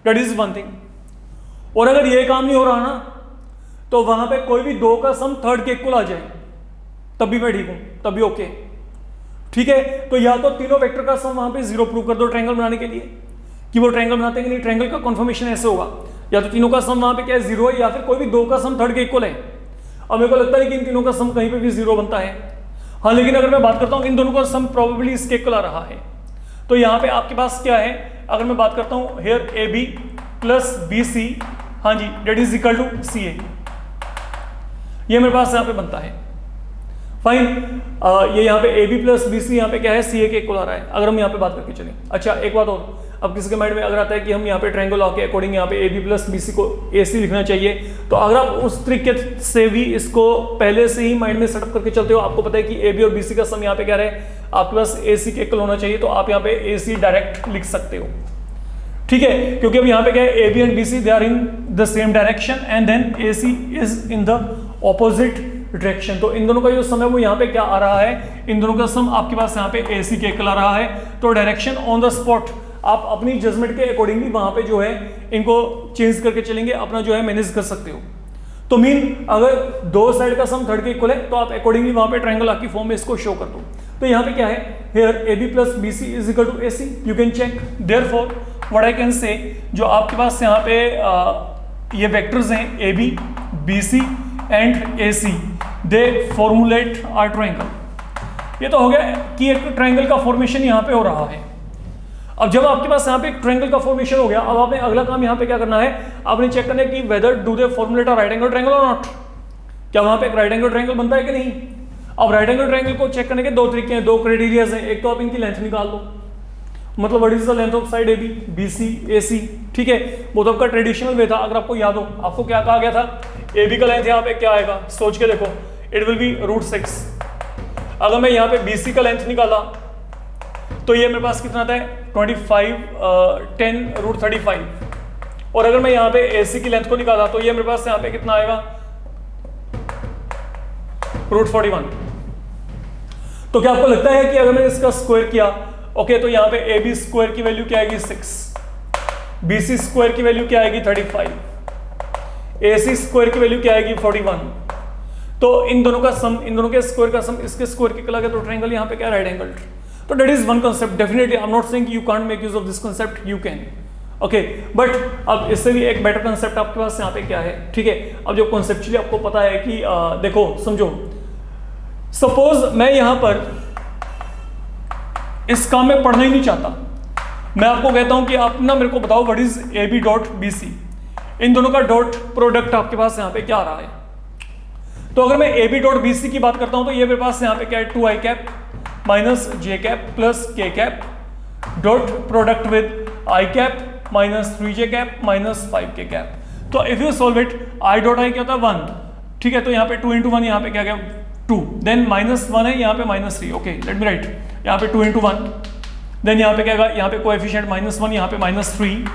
S1: दैट इज वन थिंग। और अगर ये काम नहीं हो रहा ना तो वहां पे कोई भी दो का सम थर्ड के इक्वल आ जाए, तब भी मैं ठीक हूं, तब भी ओके, ठीक है। तो या तो तीनों वेक्टर का सम वहां पे जीरो प्रूव कर दो ट्रायंगल बनाने के लिए, कि वो ट्रायंगल बनाते हैं कि नहीं। ट्रायंगल का कन्फर्मेशन ऐसे होगा, या तो तीनों का सम वहां पे क्या है जीरो है, या फिर कोई भी दो का सम थर्ड के इक्वल है। अब मेरे को लगता है कि इन तीनों का सम कहीं पे भी जीरो बनता है, हाँ, लेकिन अगर मैं बात करता हूं इन दोनों का सम प्रोबेबली इसके इक्वल आ रहा है, तो यहाँ पे आपके पास क्या है, अगर मैं बात करता हूं here a b plus b c, हाँ जी, that is equal to c a, ये मेरे पास यहाँ पे बनता है। फाइन, ये यहाँ पे a b plus b c यहाँ पे क्या है सी ए के इक्वल आ रहा है, अगर हम यहाँ पे बात करके चलें। अच्छा, एक बात और, अब किसी के माइंड में अगर आता है कि हम यहाँ पे ट्रायंगल लॉ के अकॉर्डिंग यहाँ पे a b plus b c को ए सी लिखना चाहिए, तो अगर आप उस तरीके से भी इसको पहले से ही माइंड में सेटअप करके चलते हो, आपको पता है कि ए बी और बी सी का सम यहाँ पे क्या रहे, आपके पास ए सी के इक्वल होना चाहिए, तो आप यहाँ पे ए सी डायरेक्ट लिख सकते हो, ठीक है। क्योंकि अब यहाँ पे क्या है, A B and b c they are in the same direction and then a c is in the opposite direction. तो इन दोनों का जो सम है वो यहाँ पे क्या आ रहा है, इन दोनों का सम आपके पास यहाँ पे ए सी के इक्वल आ रहा है। तो डायरेक्शन ऑन द स्पॉट आप अपनी जजमेंट के अकॉर्डिंगली वहां पे जो है इनको चेंज करके चलेंगे, अपना जो है मैनेज कर सकते हो। तो मीन अगर दो साइड का सम थर्ड के इक्वल है तो आप अकॉर्डिंगली वहां पे ट्रायंगल की फॉर्म में इसको शो कर दो। तो यहाँ पे क्या है, here AB plus BC is equal to AC, you can check. Therefore what I can say, जो आपके पास यहाँ पे ये वेक्टर्स हैं AB, BC and AC, they formulate are triangle. ये तो हो गया कि एक ट्रायंगल का फॉर्मेशन यहाँ पे हो रहा है। अब जब आपके पास यहाँ पे एक ट्रायंगल का फॉर्मेशन हो गया, अब आपने अगला काम यहाँ पे क्या करना है, आपने चेक करना है कि whether do they formulate a right angle triangle और नॉट, क्या वहां पे एक राइट एंगल ट्रायंगल बनता है कि नहीं। अब राइट एंगल ट्रायंगल को चेक करने के दो तरीके हैं, दो क्राइटेरियाज हैं। एक तो आप इनकी लेंथ निकाल लो, मतलब what is the length of side AB, BC, AC, ठीक है, वो तो आपका ट्रेडिशनल वे था। अगर आपको याद हो, आपको क्या कहा गया था, AB का लेंथ यहाँ पे क्या आएगा, सोच के देखो, इट विल बी √6। अगर मैं यहाँ पे BC का लेंथ निकाला तो ये मेरे पास कितना था, 25 10 √35। और अगर मैं यहाँ पे AC की लेंथ को निकाला तो ये मेरे पास यहाँ पे कितना आएगा, √41। तो क्या आपको लगता है कि अगर मैंने इसका स्क्वायर किया, ओके, तो यहाँ पे AB स्क्वायर की वैल्यू क्या आएगी 6, BC स्क्वायर की वैल्यू क्या आएगी 35, AC स्क्वायर की वैल्यू क्या आएगी 41। तो इन दोनों का सम, इन दोनों के स्क्वायर का सम इसके स्क्वायर के कला के, तो ट्रायंगल यहाँ पे क्या, राइट एंगल। तो that is one concept. Definitely I am not saying you can't make use of this concept, you can, okay, but अब इससे भी एक बेटर कांसेप्ट आपके पास यहाँ पे क्या है, ठीक है। अब जो कॉन्सेप्चुअली आपको पता है कि देखो समझो, सपोज मैं यहां पर इस काम में पढ़ना ही नहीं चाहता, मैं आपको कहता हूं कि आप ना मेरे को बताओ what is AB dot BC, इन दोनों का डॉट प्रोडक्ट आपके पास यहाँ पे क्या आ रहा है। तो अगर मैं AB डॉट BC की बात करता हूं तो ये मेरे पास यहाँ पे क्या है, 2i cap minus j cap plus k cap dot product with i cap minus 3j cap minus 5k cap. तो if you solve it, i dot i क्या होता है 1, ठीक है, तो यहाँ पे 2 into 1, यहाँ पे क्या गया 2, देन -1 है, यहाँ पे -3, ओके, लेट मी राइट, यहाँ पे 2 into 1, देन यहाँ पे क्या है, यहाँ पे कोएफिशिएंट -1, यहाँ पे -3,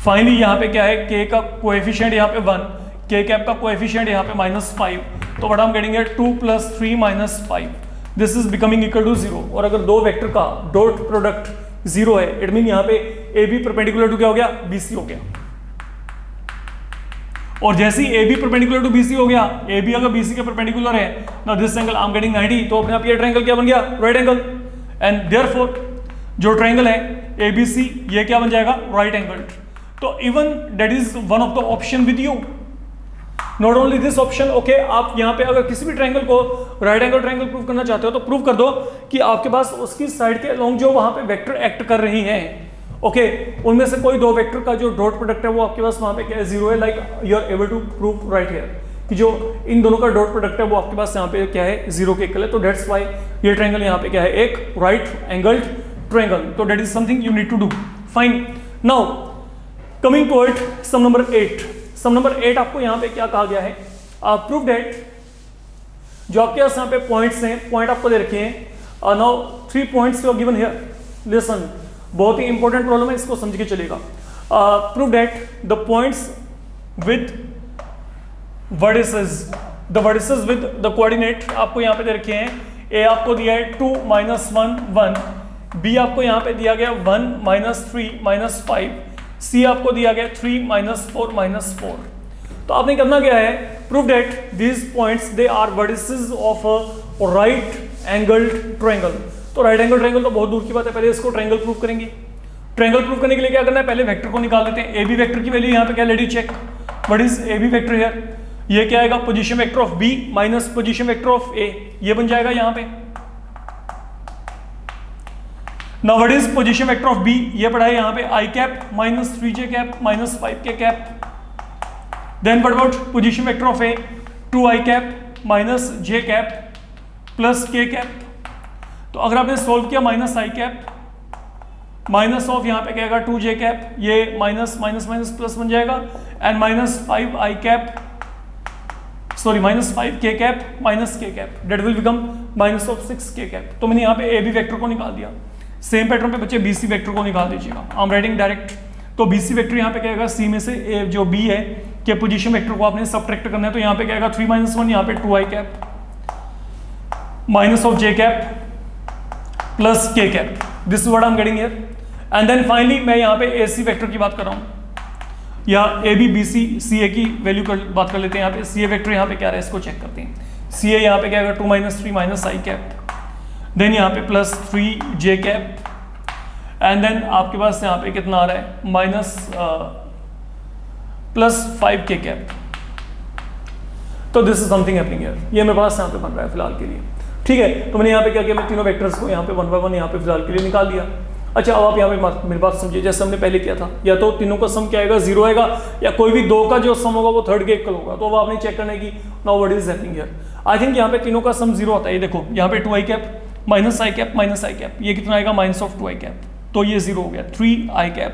S1: फाइनली यहाँ पे क्या है, k का कोएफिशिएंट यहाँ पे 1, k कैप का कोएफिशिएंट यहाँ पे -5, तो व्हाट आई एम गेटिंग है 2 + 3 - 5, this is becoming equal to 0। और अगर दो वेक्टर का डॉट प्रोडक्ट 0 है, इट मीन यहाँ पे AB परपेंडिकुलर टू क्या हो गया, BC हो गया। और जैसे ही AB परपेंडिकुलर टू BC हो गया, AB अगर BC के परपेंडिकुलर है, now this angle I am getting 90, तो अपने आप ये ट्रायंगल क्या बन गया, राइट एंगल। एंड देयरफॉर जो ट्रायंगल है ABC, ये क्या बन जाएगा, राइट एंगल। तो even that is one of the option with you, not only this option, okay. आप यहाँ पे अगर किसी भी ट्रायंगल को राइट एंगल ट्रायंगल प्रूव करना चाहते हो तो प्रूव कर दो कि आपके पास उसकी साइड के अलोंग जो वहां पे वेक्टर एक्ट कर रही हैं, ओके, उनमें से कोई दो वेक्टर का जो डॉट प्रोडक्ट है वो आपके पास वहां पे क्या है, 0 है, like you are able to prove right here कि जो इन दोनों का डॉट प्रोडक्ट है वो आपके पास यहाँ पे क्या है, 0 के इक्वल है। तो दैट्स व्हाई ये ट्रायंगल यहाँ पे क्या है, एक राइट एंगल्ड ट्रायंगल। तो that is something you need to do, fine. Now coming toward some number 8। Some number 8 आपको यहाँ पे क्या कहा गया है, प्रूव दैट, जो आपके पास यहाँ पे पॉइंट्स हैं, पॉइंट आपको दे रखे हैं, now 3 points you given here, listen, बहुत ही इंपॉर्टेंट प्रॉब्लम है, इसको समझ के चलेगा। Prove that the points with vertices, the vertices with the coordinate आपको यहाँ पे दे रखे हैं, A आपको दिया है 2 - 1 1, B आपको यहाँ पे दिया गया 1 - 3 - 5, C आपको दिया गया 3 - 4 - 4। तो आपने करना क्या है, prove that these points they are vertices of a right angled triangle. तो राइट एंगल ट्रायंगल तो बहुत दूर की बात है, पहले इसको ट्रायंगल प्रूव करेंगे। ट्रायंगल प्रूव करने के लिए क्या करना है, पहले वेक्टर को निकाल लेते हैं। AB वेक्टर की वैल्यू यहाँ पे क्या, let check what is AB vector here, ये क्या आएगा, position vector of B minus position vector of A, ये बन जाएगा यहाँ पे। Now what is position vector of B, ये पढ़ा है यहाँ पे I cap minus 3j cap minus 5k cap. Then what about position vector of A, 2i cap minus j cap plus k cap. तो अगर आपने सोल्व किया minus i cap minus of यहाँ पे क्या आएगा 2j कैप, ये minus minus minus plus बन जाएगा, and minus 5i cap, sorry minus 5k cap minus k cap, that will become minus of 6k cap. तो मैंने यहाँ पे AB वेक्टर को निकाल दिया। सेम पैटर्न पे बच्चे BC वेक्टर को निकाल दीजिएगा, आई एम राइटिंग डायरेक्ट। तो BC वेक्टर यहाँ पे क्या आएगा, C में से A जो B है के पोजीशन वेक्टर को आपने सबट्रैक्ट करना है, तो यहाँ पे क्या आएगा 3 - 1, यहाँ पे 2i cap minus of j cap plus k cap, this is what I am getting here. And then finally मैं यहाँ पे ए सी वेक्टर की बात कर रहा हूँ, या ए बी बी सी सी ए की वैल्यू कर बात कर लेते हैं। यहाँ पे सी ए वेक्टर यहाँ पे क्या रहा है इसको चेक करते हैं। सी ए यहाँ पे क्या आएगा 2 - 3 - आई कैप, देन यहाँ पे +3 जे कैप, एंड देन आपके पास यहाँ पे कितना आ रहा है +5 के कैप। तो this is something happening here, ये मेरे पास यहाँ पे बन रहा है फिलहाल के लिए। ठीक है, तो मैंने यहाँ पे क्या किया, मैं तीनों वेक्टर्स को यहाँ पे 1 बाय 1 यहाँ पे फिलहाल के लिए निकाल दिया। अच्छा, अब आप यहाँ पे मेरी बात समझिए, जैसे हमने पहले किया था, या तो तीनों का सम क्या आएगा 0 आएगा, या कोई भी दो का जो सम होगा वो थर्ड के इक्वल होगा। तो अब आपने चेक करना है कि now what is happening here. I think यहाँ पे तीनों का सम 0 होता है। ये देखो यहाँ पे 2 आई कैप -आई कैप -आई कैप, ये कितना आएगा -2 आई कैप, तो ये 0 हो गया। 3 आई cap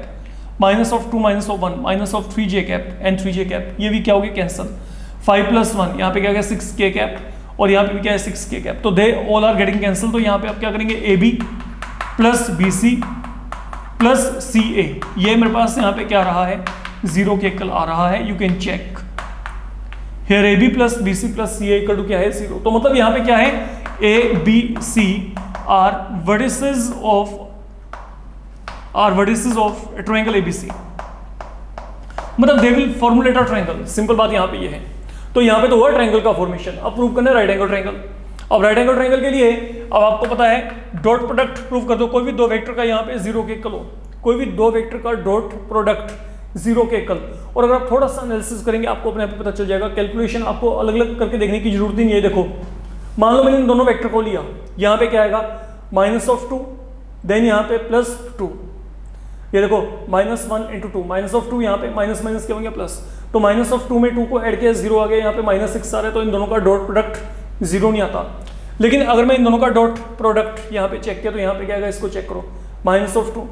S1: -2 -1 -3 J cap and 3 J cap, ये भी क्या हो गया कैंसिल। 5 + 1 यहाँ पे क्या गया 6 के कैप, और यहाँ पे भी क्या है 6 के कैप, तो they all are getting cancel. तो यहाँ पे आप क्या करेंगे, ए B + B C + C a, ये मेरे पास यहाँ पे क्या रहा है 0 के इक्वल आ रहा है। You can check here A B + B C + C A equal to क्या है 0। तो मतलब यहाँ पे क्या है, ए B C are vertices of triangle ABC, मतलब they will formulate a triangle. Simple बात यहाँ पे ये है। तो यहाँ पे तो हुआ ट्रायंगल का फॉर्मेशन। अब प्रूव करना है राइट एंगल ट्रायंगल। अब राइट एंगल ट्रायंगल के लिए अब आपको पता है डॉट प्रोडक्ट प्रूव कर दो। कोई भी दो वेक्टर का यहाँ पे 0 के इक्वल हो, कोई भी दो वेक्टर का डॉट प्रोडक्ट 0 के इक्वल। और अगर आप थोड़ा सा एनालिसिस करेंगे आपको अपने आप पता चल जाएगा। कैलकुलेशन आपको अलग अलग करके देखने की जरूरत ही नहीं है। देखो मान लो मैंने इन दोनों वेक्टर को लिया, यहाँ पे क्या आएगा -2, देन यहाँ पे +2, ये देखो -1 × 2 -2, यहाँ पे माइनस माइनस क्या हो गया प्लस, तो -2 में 2 को ऐड किया 0 आ गया, यहाँ पे -6 आ रहा है। तो इन दोनों का डॉट प्रोडक्ट 0 नहीं आता। लेकिन अगर मैं इन दोनों का डॉट प्रोडक्ट यहाँ पे चेक किया तो यहाँ पे क्या आएगा, इसको चेक करो, -2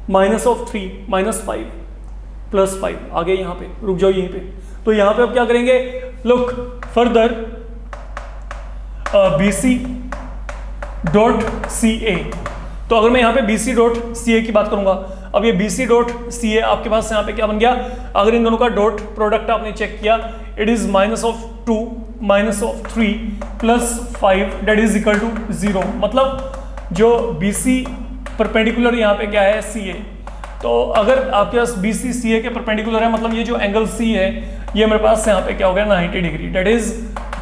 S1: -3 -5 +5 आ गया यहाँ पे। रुक जाओ यहीं पे। तो यहाँ पे अब क्या करेंगे, look further BC dot CA। तो अगर मैं यहाँ पे BC डॉट CA की बात करूंगा, अब ये BC डॉट CA आपके पास यहाँ पे क्या बन गया, अगर इन दोनों का डॉट प्रोडक्ट आपने चेक किया, it is -2 -3 +5 that is equal to 0। मतलब जो BC परपेंडिकुलर यहाँ पे क्या है CA, तो अगर आपके पास BC CA के परपेंडिकुलर है, मतलब ये जो एंगल C है ये मेरे पास यहाँ पे क्या हो गया 90 degree, that is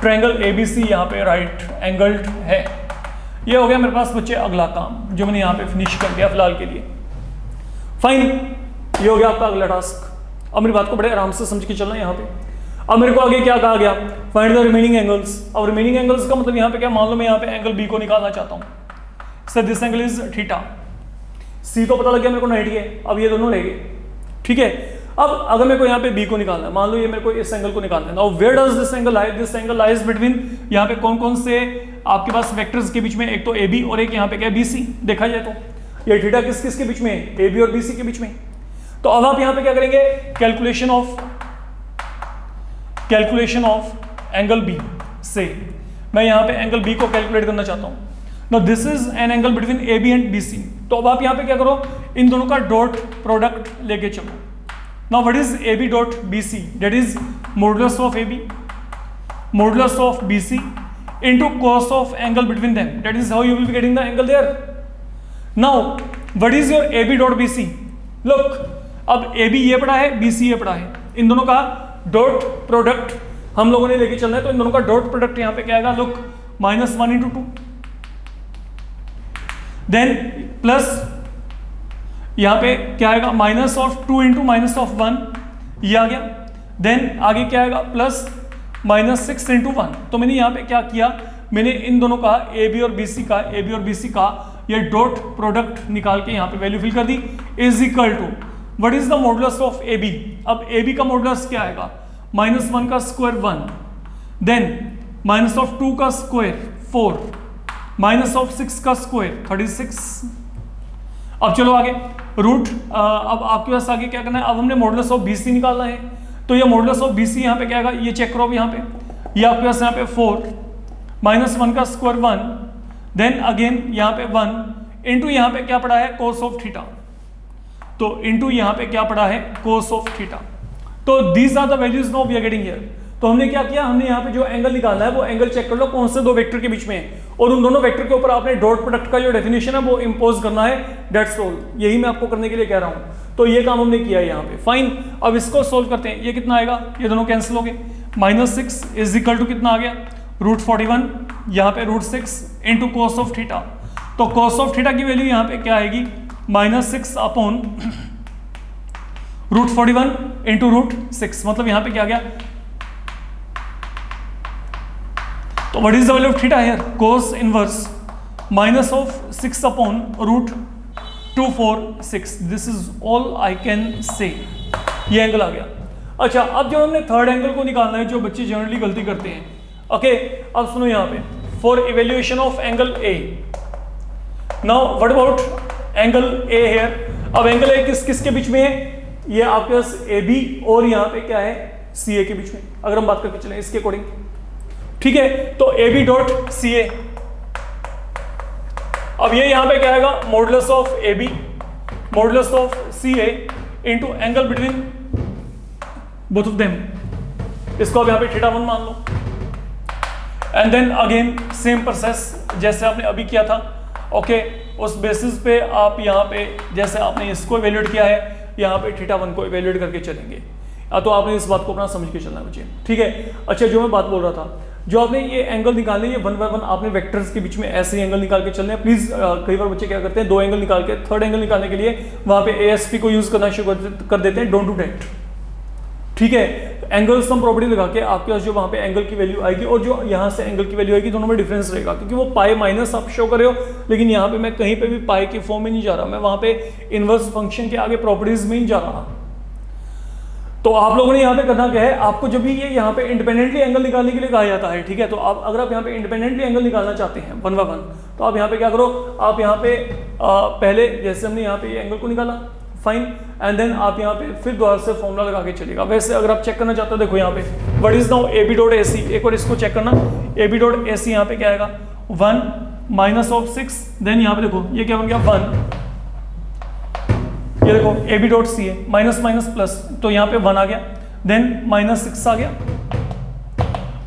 S1: triangle ABC यहाँ पे राइट एंगल्ड है। ये हो गया मेरे पास बच्चे अगला काम जो मैंने यहाँ पे फिनिश कर दिया फिलहाल के लिए। फाइन, ये हो गया आपका अगला टास्क। अब मेरी बात को बड़े आराम से समझ के चलना है यहाँ पे। अब मेरे को आगे क्या कहा गया, फाइंड द रिमेनिंग एंगल्स। अब रिमेनिंग एंगल्स का मतलब यहाँ पे क्या, मान लो मैं यहाँ पे एंगल B को निकालना चाहता हूँ, sir this angle is theta. C तो पता लग गया मेरे को 90 है, अब ये दोनों रह गए, ठीक है। अब अगर मेरे को यहाँ पे B को निकालना है, मान लो ये मेरे को इस एंगल को निकालना है। Now where does this angle lie, this angle lies between, यहाँ पे कौन कौन से आपके पास वेक्टर्स के बीच में, एक तो AB और एक यहाँ पे क्या BC। देखा जाए तो ये थीटा किस किस के बीच में है, AB और BC के बीच में। तो अब आप यहाँ पे क्या करेंगे, कैलकुलेशन ऑफ एंगल B से मैं यहाँ पे एंगल B को कैलकुलेट करना चाहता हूँ। Now this is an angle between AB and BC। तो अब आप यहाँ पे क्या करो, इन दोनों का डॉट प्रोडक्ट लेके चलो। Now what is AB dot BC, that is modulus of AB modulus of BC into cos of angle between them, that is how you will be getting the angle there. Now what is your AB dot BC, look अब AB ये पड़ा है, BC ये पड़ा है, इन दोनों का डॉट प्रोडक्ट हम लोगों ने लेके चलना है। तो इन दोनों का डॉट प्रोडक्ट यहाँ पे क्या आएगा, लुक -1 × 2, देन प्लस यहाँ पे क्या आएगा -2 × -1 ये आ गया, देन आगे क्या आएगा प्लस -6 × 1। तो मैंने यहाँ पे क्या किया, मैंने इन दोनों का AB और BC का ये डॉट प्रोडक्ट निकाल के यहाँ पे वैल्यू फिल कर दी, is equal to what is the modulus of AB। अब AB का मॉडुलस क्या आएगा, -1 का स्क्वायर 1, देन -2 का स्क्वायर 4, -6 का स्क्वायर 36। अब चलो आगे रूट, अब आपके पास आगे क्या करना है, अब हमने मॉडुलस ऑफ BC निकालना है। तो ये मॉडुलस ऑफ BC यहाँ पे क्या आएगा, ये चेक करो यहाँ पे, ये आपके पास यहाँ पे 4, -1 का स्क्वायर 1, देन अगेन यहाँ पे 1 इंटू यहाँ पे क्या पड़ा है कोस ऑफ थीटा, तो इंटू यहाँ पे क्या पड़ा है कोस ऑफ थीटा। तो these are the values now we are getting here. तो हमने क्या किया, हमने यहाँ पे जो एंगल निकालना है वो एंगल चेक कर लो कौन से दो वेक्टर के बीच में है, और उन दोनों वेक्टर के ऊपर आपने डॉट प्रोडक्ट का जो डेफिनेशन है वो इंपोज करना है, दैट्स ऑल। यही मैं आपको करने के लिए कह रहा हूँ। तो ये काम हमने किया है यहाँ पे, फाइन। अब इसको सोल्व करते हैं, ये कितना आएगा, ये दोनों कैंसिल हो गए, -6 इज इक्वल टू कितना आ गया, √41, यहाँ पे √6 इंटू कॉस ऑफ थीटा। तो कॉस ऑफ थीटा की वैल्यू यहाँ पे क्या आएगी, -6 अपॉन √41 इंटू √6, मतलब यहाँ पे क्या गया, तो what is the value of theta here, cos inverse -6 upon √246, this is all I can से, ये एंगल आ गया। अच्छा, अब जब हमने थर्ड एंगल को निकालना है, जो बच्चे जनरली गलती करते हैं, ओके, अब सुनो यहाँ पे, for evaluation of angle A, now what about angle A here. अब एंगल ए किस के बीच में है, ये आपके पास ए बी और यहाँ पे क्या है, सी ए के बीच में, अगर हम बात करके चलें इसके अकॉर्डिंग, ठीक है। तो ए बी डॉट सी ए, अब ये यहां पे क्या आएगा, modulus of A B modulus of C A into angle between both of them, इसको अब यहां पे θ1 मान लो, and then again same process जैसे आपने अभी किया था, ओके, उस बेसिस पे आप यहां पे जैसे आपने इसको इवेल्युएट किया है, यहां पे θ1 को इवेल्युएट करके चलेंगे। तो आपने इस बात को अपना समझ के चलना बच्चे, ठीक है। अच्छा, जो मैं बात बोल रहा था, जो आपने ये एंगल निकालने, ये 1 बाय 1 आपने वेक्टर्स के बीच में ऐसे एंगल निकाल के चलने हैं। प्लीज कई बार बच्चे क्या करते हैं, दो एंगल निकाल के थर्ड एंगल निकालने के लिए वहां पे एएसपी को यूज करना शुरू कर देते हैं, डोंट डू दैट, ठीक है। एंगल सम प्रॉपर्टी लगा के आपके पास जो वहां पे एंगल की वैल्यू आएगी और जो यहाँ से एंगल की वैल्यू आएगी, दोनों में डिफरेंस रहेगा, क्योंकि वो पाई माइनस आप शो कर रहे हो, लेकिन यहाँ पे मैं कहीं पे भी पाई के फॉर्म में नहीं जा रहा, मैं वहां पे इनवर्स फंक्शन के आगे प्रॉपर्टीज में ही जा रहा। तो आप लोगों ने यहाँ पे करना क्या है, आपको जब भी ये यहाँ पे इंडिपेंडेंटली एंगल निकालने के लिए कहा जाता है, ठीक है, तो आप अगर आप यहाँ पे इंडिपेंडेंटली एंगल निकालना चाहते हैं 1 बाय 1, तो आप यहाँ पे क्या करो, आप यहाँ पे पहले जैसे हमने यहाँ पे एंगल को निकाला, फाइन, एंड देन आप यहाँ पे फिर दोबारा से फॉर्मूला लगा के चलेगा। वैसे अगर आप चेक करना चाहते हो, देखो यहाँ पे what is now A B dot A C, एक बार इसको चेक करना, ए बी डॉट ए सी यहाँ पे क्या आएगा, 1 -6, देन यहाँ पे देखो ये क्या बन गया 1, ये देखो ए बी डॉट सी है, माइनस माइनस प्लस, तो यहाँ पे 1 आ गया, देन -6 आ गया,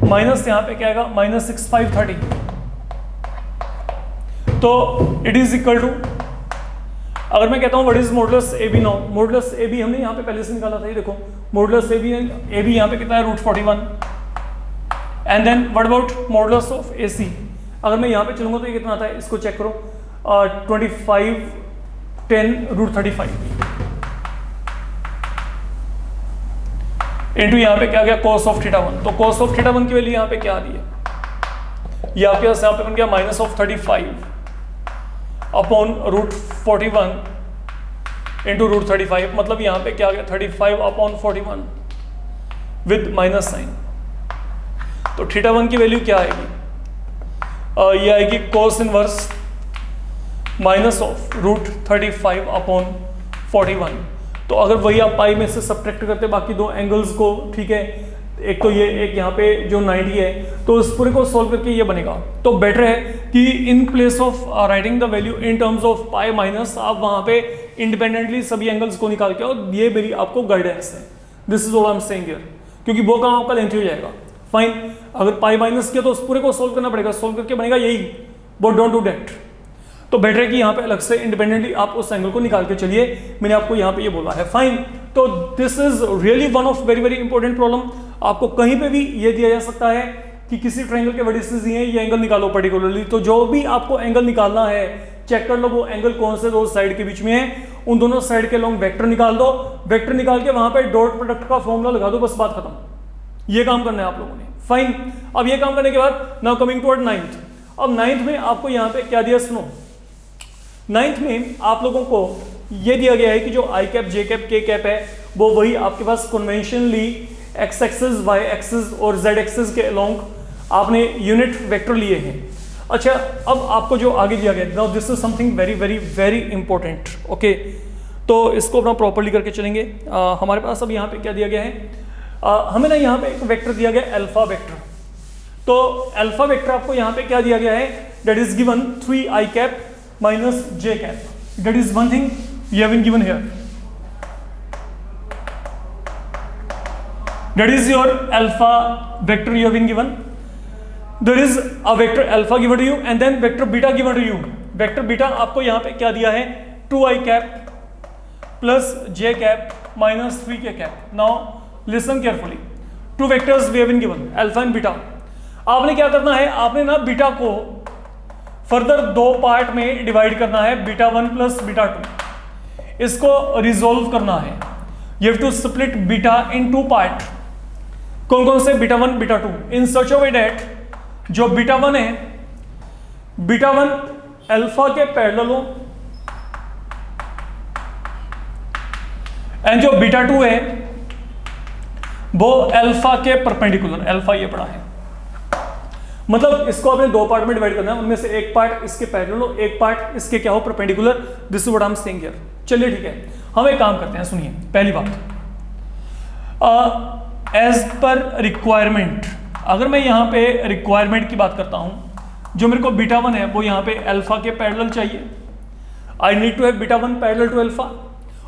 S1: माइनस यहाँ पे क्या आएगा, -6 5 30, तो इट इज इक्वल टू, अगर मैं कहता हूँ what is modulus a b now, modulus a b हमने यहाँ पे पहले से निकाला था, ये देखो मॉडुलस ए बी यहाँ पे कितना है, √41, and then what about modulus of A C, अगर मैं यहाँ पे चलूंगा तो ये कितना आता है, इसको चेक करो, 25 10 √35 इंटू यहाँ पे क्या गया, cos ऑफ θ1, तो cos ऑफ θ1 की वैल्यू यहाँ पे क्या आ रही है, ये आपके पास यहाँ पे बन गया -35 अपॉन √41 इंटू √35, मतलब यहाँ पे क्या आ गया 35 अपॉन 41 विद माइनस साइन। तो θ1 की वैल्यू क्या आएगी, ये आएगी cos inverse minus of √35 upon 41। तो अगर वही आप पाई में से सब्ट्रैक्ट करते बाकी दो एंगल्स को, ठीक है, एक तो ये, एक यहाँ पे जो 90 है, तो इस पूरे को सॉल्व करके ये बनेगा। तो बेटर है कि in place of writing the value in terms of pi minus, आप वहाँ पे इंडिपेंडेंटली सभी एंगल्स को निकाल के, और ये मेरी आपको गाइडेंस है, this is all I am saying here, क्योंकि वो काम आपका लेंथी हो जाएगा। फाइन, अगर पाई माइनस किया तो उस पूरे को सोल्व करना पड़ेगा, सोल्व करके बनेगा यही, बट डोंट डू दैट। तो बेटर है कि यहाँ पे अलग से इंडिपेंडेंटली आप उस एंगल को निकाल के चलिए, मैंने आपको यहाँ पे ये बोला है। फाइन, तो this is really one of very very important problem. आपको कहीं पे भी ये दिया जा सकता है कि किसी ट्रायंगल के वर्टिसेस दिए हैं, ये एंगल निकालो पर्टिकुलरली, तो जो भी आपको एंगल निकालना है चेक कर लो वो एंगल कौन से दो साइड के बीच में है, उन दोनों साइड के लॉन्ग वेक्टर निकाल दो, वेक्टर निकाल के वहां पे डॉट प्रोडक्ट का फॉर्मूला लगा दो, बस बात खत्म। ये काम करना है आप लोगों ने। फाइन, अब ये काम करने के बाद नाउ कमिंग टुवर्ड 9th। अब 9th में आपको यहाँ पे क्या दिया, सुनो, 9th में आप लोगों को ये दिया गया है कि जो I cap, J cap, K cap है, वो वही आपके पास conventionally X axis, Y axis और जेड एक्सिस के अलोंग आपने यूनिट वेक्टर लिए हैं। अच्छा, अब आपको जो आगे दिया गया, now this is something very very very important, okay, तो इसको अपना प्रॉपर्ली करके चलेंगे। हमारे पास अब यहाँ पे क्या दिया गया है, हमें ना यहाँ पे एक वेक्टर दिया गया अल्फा वेक्टर। तो अल्फा वेक्टर आपको यहाँ पे क्या दिया गया है, that is given 3 I cap minus j cap, that is one thing you have been given here. that is your alpha vector you have been given. There is a vector alpha given to you and then vector beta given to you. Vector beta आपको यहाँ पे क्या दिया है, 2i cap plus j cap minus 3k cap. Now listen carefully. Two vectors we have been given, alpha and beta. आपने क्या करना है, आपने ना बीटा को फर्दर दो पार्ट में डिवाइड करना है, बीटा 1 प्लस बीटा 2. इसको रिजोल्व करना है. You have to split beta in two part. कौन कौन से, beta 1 beta 2, in such a way that जो बीटा 1 है, बीटा 1 अल्फा के पैरेलल हो एंड जो बीटा 2 है वो अल्फा के परपेंडिकुलर. अल्फा ये पड़ा है, मतलब इसको आपने दो पार्ट में डिवाइड करना है, उनमें से एक पार्ट इसके पैरेलल हो, एक पार्ट इसके क्या हो, perpendicular. This is what I am saying here. चलिए ठीक है, हम एक काम करते हैं. सुनिए, पहली बात, एज पर रिक्वायरमेंट, अगर मैं यहाँ पे रिक्वायरमेंट की बात करता हूँ, जो मेरे को बीटा 1 है वो यहाँ पे अल्फा के पैरेलल चाहिए. I need to have beta 1 parallel to alpha.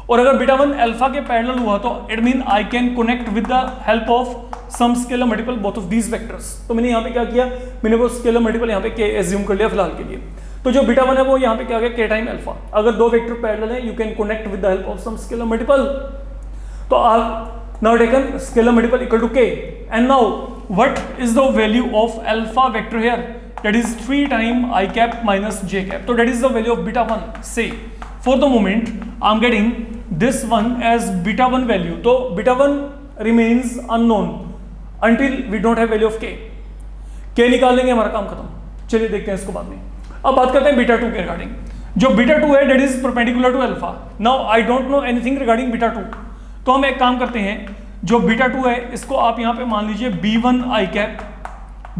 S1: और अगर बीटा 1 अल्फा के पैरेलल हुआ तो it mean I can connect with the help of some scalar multiple both of these vectors. तो मैंने यहाँ पे क्या किया, मैंने वो स्केलर मल्टीपल यहाँ पे के एज्यूम कर लिया फिलहाल के लिए. तो जो बीटा 1 है वो यहाँ पे क्या गया, के टाइम अल्फा. अगर दो वेक्टर पैरेलल है, you can connect with the help of some scalar multiple. तो आप now taken scalar multiple equal to K, and now what is the value of alpha vector here, that is 3 times I cap minus j cap. So that is the value of beta 1. Say for the moment I'm getting this one as beta 1 value. So beta 1 remains unknown until we don't have value of k. k निकाल लेंगे, हमारा काम खत्म. चलिए देखते हैं इसको बाद में. अब बात करते हैं बीटा 2 के रिगार्डिंग. जो बीटा 2 है that is perpendicular to alpha. Now I don't know anything regarding beta 2. तो हम एक काम करते हैं, जो बीटा 2 है इसको आप यहाँ पे मान लीजिए b1 I cap,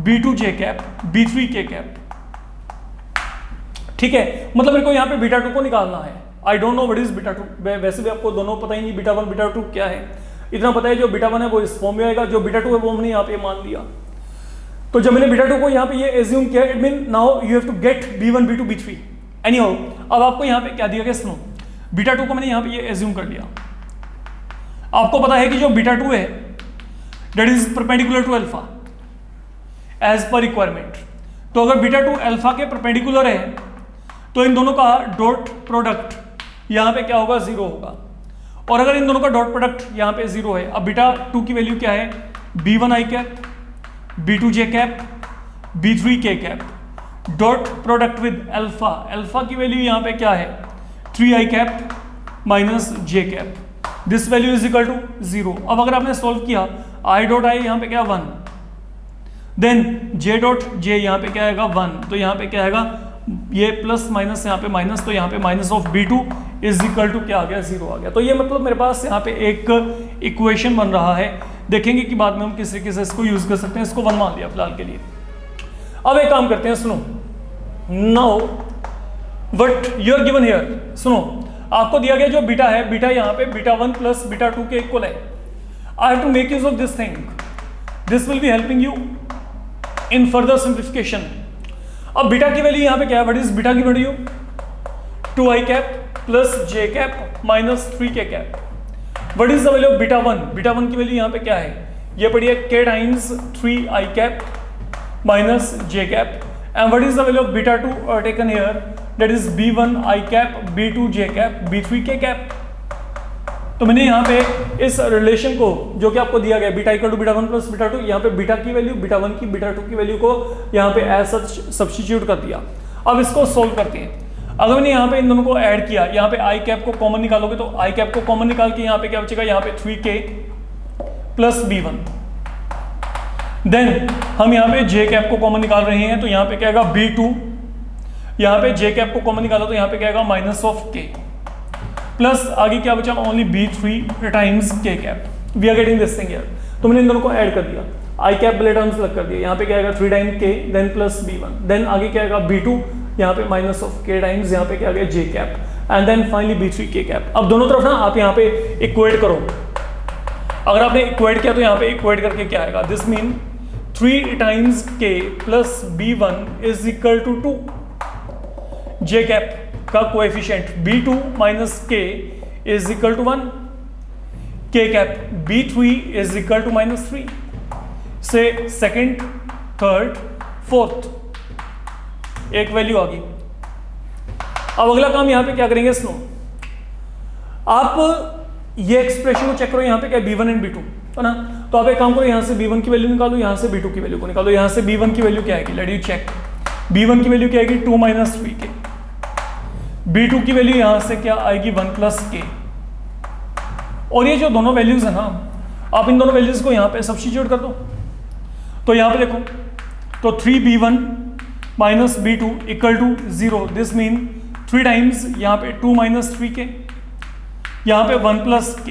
S1: b2 j cap, b3 k cap. ठीक है, मतलब मेरे को यहाँ पे बीटा 2 को निकालना है. I don't know what is beta 2. वैसे भी आपको दोनों पता ही नहीं बीटा 1 बीटा 2 क्या है. इतना पता है जो बीटा 1 है वो इस फॉर्म में आएगा, जो बीटा 2 है वो हमने यहाँ पे मान लिया. तो जब मैंने बीटा 2 को यहाँ पे ये एज्यूम किया, it mean now you have to get b1 b2 b3. Anyhow, अब आपको यहाँ पे क्या दिया गया, सुनो. बीटा 2 को मैंने यहाँ पे ये एज्यूम कर लिया. आपको पता है कि जो बीटा 2 है that is perpendicular to alpha as per requirement. तो अगर बीटा 2 अल्फा के परपेंडिकुलर है तो इन दोनों का डॉट प्रोडक्ट यहाँ पे क्या होगा, 0 होगा. और अगर इन दोनों का डॉट प्रोडक्ट यहाँ पे 0 है, अब बीटा 2 की वैल्यू क्या है, b1 I cap, b2 j cap, b3 k cap. Dot product with alpha, alpha की वैल्यू यहाँ पे क्या है, 3i cap minus j cap. This value is equal to 0. अब अगर आपने सोल्व किया, i डॉट i यहाँ पे क्या 1, देन j डॉट j यहाँ पे क्या आएगा 1. तो यहाँ पे क्या आएगा, ये प्लस माइनस यहाँ पे माइनस, तो यहाँ पे minus of b2 is equal to क्या आ गया, 0 आ गया. तो ये मतलब मेरे पास यहाँ पे एक इक्वेशन बन रहा है. देखेंगे कि बाद में हम किस तरीके से इसको यूज कर सकते हैं. इसको 1 मान लिया फिलहाल के लिए. अब एक काम करते हैं, सुनो. Now what you are given here, सुनो. आपको दिया गया जो बीटा है, बीटा यहाँ पे बीटा 1 प्लस बीटा 2 के इक्वल है. I have to make use of this thing. This will be helping you in further simplification. अब बीटा की वैल्यू यहाँ पे क्या है, व्हाट इज बीटा की value, 2i cap plus j cap minus 3k cap. What is the value of beta 1, beta 1 की value यहाँ पे क्या है, ये पड़ी है k times 3i cap minus j cap. And what is the value of beta 2 taken here, that is b1 I cap, b2 j cap, b3 k cap. तो मैंने यहाँ पे इस रिलेशन को जो कि आपको दिया गया beta equal to beta 1 plus beta 2, यहाँ पे बीटा की वैल्यू, बीटा 1 की, बीटा 2 की वैल्यू को यहाँ पे एज सच सब्स्टिट्यूट कर दिया. अब इसको सोल्व करते हैं. अगर मैंने यहाँ पे इन दोनों को ऐड किया, यहाँ पे आई कैप को कॉमन निकालोगे तो आई कैप को कॉमन निकाल के यहाँ पे क्या बचेगा, यहाँ पे 3k प्लस b1. देन हम यहाँ पे j कैप को कॉमन निकाल रहे हैं, तो यहाँ पे क्या आएगा b2. यहाँ पे j कैप को कॉमन निकालो तो यहाँ पे क्या आएगा माइनस ऑफ k. प्लस आगे क्या बचा, only b3 times k cap. We are getting this thing here. तो मैंने इन दोनों को ऐड कर दिया, आई कैप पहले टर्म्स अलग कर दिया. यहाँ पे क्या आएगा 3 times k, then plus b1. Then आगे क्या आएगा b2, यहाँ पे माइनस ऑफ k टाइम्स, यहाँ पे क्या आ गया j cap, and then finally b3 k cap. अब दोनों तरफ ना आप यहाँ पे इक्वेट करो. अगर आपने इक्वेट किया तो यहाँ पे इक्वेट करके क्या आएगा, this mean 3 times k plus b1 is equal to 2. j cap का coefficient b2 minus k is equal to 1. k cap b3 is equal to -3 से सेकंड, थर्ड, फोर्थ एक वैल्यू आ गई। अब अगला काम यहां पे क्या करेंगे, सुनो, आप ये एक्सप्रेशन को चेक करो, यहां पे क्या b1 एंड b2 है ना। तो आप एक काम करो, यहां से b1 की वैल्यू निकालो, यहां से b2 की वैल्यू को निकालो। यहां से b1 की वैल्यू क्या आएगी, लेट यू चेक। b1 की वैल्यू क्या आएगी 2 - 3k। b2 की वैल्यू यहां से क्या आएगी 1 + k। और ये जो दोनों वैल्यूज है ना, आप इन दोनों वैल्यूज को यहां पे सब्स्टिट्यूट कर दो। तो यहां पे देखो, तो 3b1 - b2 = 0। This mean 3 times यहाँ पे 2 - 3k, यहाँ पे 1 + k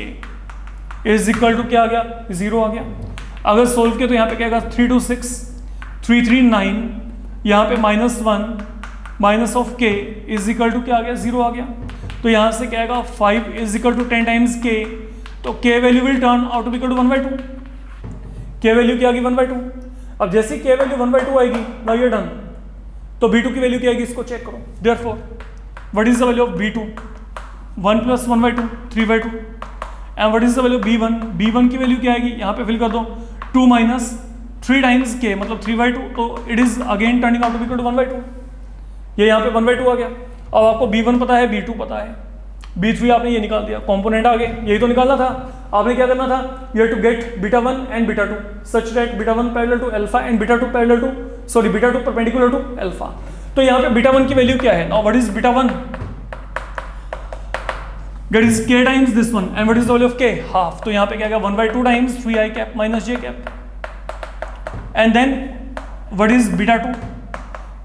S1: इज इक्वल टू क्या आ गया, 0 आ गया। अगर सोल्व किया तो यहाँ पे क्या आएगा 3 2 6, 3 3 9, यहाँ पे -1 - of k is equal to क्या आ गया, 0 आ गया। तो यहाँ से क्या आएगा 5 is equal to 10 times k। तो k value will turn out to be equal to 1/2। k value क्या आ गई 1/2। अब जैसे k वैल्यू 1/2 आएगी, नाउ यू आर डन। तो b2 की वैल्यू क्या आएगी, इसको चेक करो। Therefore what is the value of b2, 1 + 1/2 3/2। And what is the value of b1, b1 की वैल्यू क्या आएगी, यहाँ पे फिल कर दो 2 - 3 टाइम्स k मतलब 3/2। तो it is again turning out to be equal to 1/2। ये यहाँ पे 1/2 आ गया। अब आपको b1 पता है, b2 पता है, b3 आपने ये निकाल दिया, कंपोनेंट आ गए, यही तो निकालना था। आपने क्या करना था, you have to get β1 and β2 such that β1 parallel to alpha and β2 parallel to β2 perpendicular to alpha. तो यहाँ पे β1 की वैल्यू क्या है, now what is β1, that is k times this one, and what is the value of k, half। तो यहाँ पे क्या आएगा 1/2 times 3i cap - j cap. And then what is β2,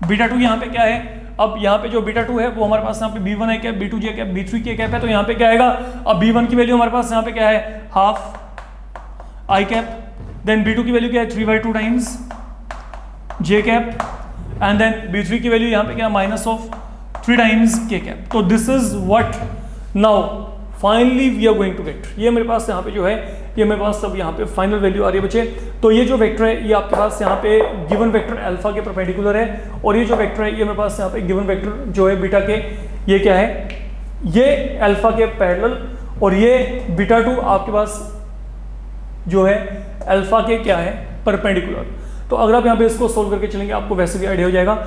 S1: β2 यहाँ पे क्या है, अब यहाँ पे जो β2 है वो हमारे पास यहाँ पे b1 i cap, b2 j cap, b3 k cap है। तो यहाँ पे क्या आएगा, अब b1 की वैल्यू हमारे पास यहाँ पे क्या है, half i cap. Then b2 की वैल्यू क्या है 3/2 times j cap. And then b3 की वैल्यू यहाँ पे क्या है -3 टाइम्स k कैप। तो this is what now finally we are going to get. ये मेरे पास यहाँ पे जो है, ये मेरे पास सब यहाँ पे फाइनल वैल्यू आ रही है बच्चे। तो ये जो वेक्टर है ये आपके पास यहाँ पे गिवन वेक्टर अल्फा के परपेंडिकुलर है, और ये जो वेक्टर है ये मेरे पास यहाँ पे गिवन वेक्टर जो है बीटा के, ये क्या है, ये अल्फा के पैरेलल, और ये β2 आपके पास जो है अल्फा के क्या है, परपेंडिकुलर। तो अगर आप यहाँ पे इसको सोल्व करके चलेंगे आपको वैसे भी आइडिया हो जाएगा।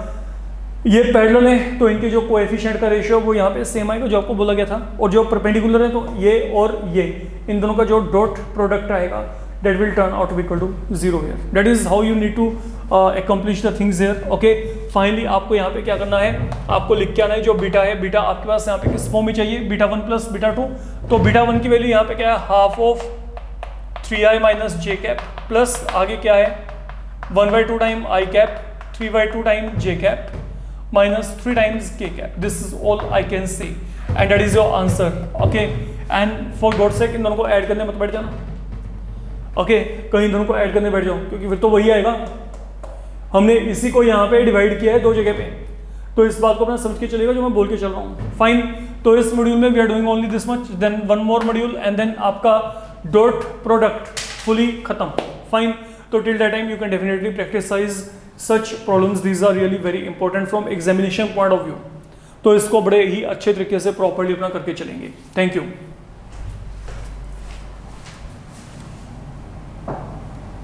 S1: ये पैरेलल है तो इनके जो कोएफिशिएंट का रेशियो वो यहाँ पे सेम आएगा जो आपको बोला गया था, और जो परपेंडिकुलर है तो ये और ये इन दोनों का जो डॉट प्रोडक्ट आएगा that will turn out to be equal to 0 here. That is how you need to accomplish the things here. Okay. Finally आपको यहाँ पे क्या करना है, आपको लिख के आना है जो बीटा है, बीटा आपके पास यहाँ पे किस फॉर्म में चाहिए, β1 + β2। तो β1 की वैल्यू यहाँ पे क्या है, half of 3i - j cap, plus आगे क्या है 1/2 time i cap, 3/2 time j cap, -3 times k cap. This is all I can say, and that is your answer. Okay, and for God sake इन दोनों को add करने मत बैठ जाना। ओके, कहीं दोनों को ऐड करने बैठ जाओ क्योंकि फिर तो वही आएगा। हमने इसी को यहाँ पे डिवाइड किया है दो जगह पे, तो इस बात को अपना समझ के चलेगा जो मैं बोल के चल रहा हूँ। फाइन, तो इस मॉड्यूल में we are doing only this much, then one more module and then आपका डॉट प्रोडक्ट फुली खत्म। फाइन, तो till that time you can definitely practise such problems, these are really very important from examination point of view. तो इसको बड़े ही अच्छे तरीके से properly अपना करके चलेंगे। Thank you.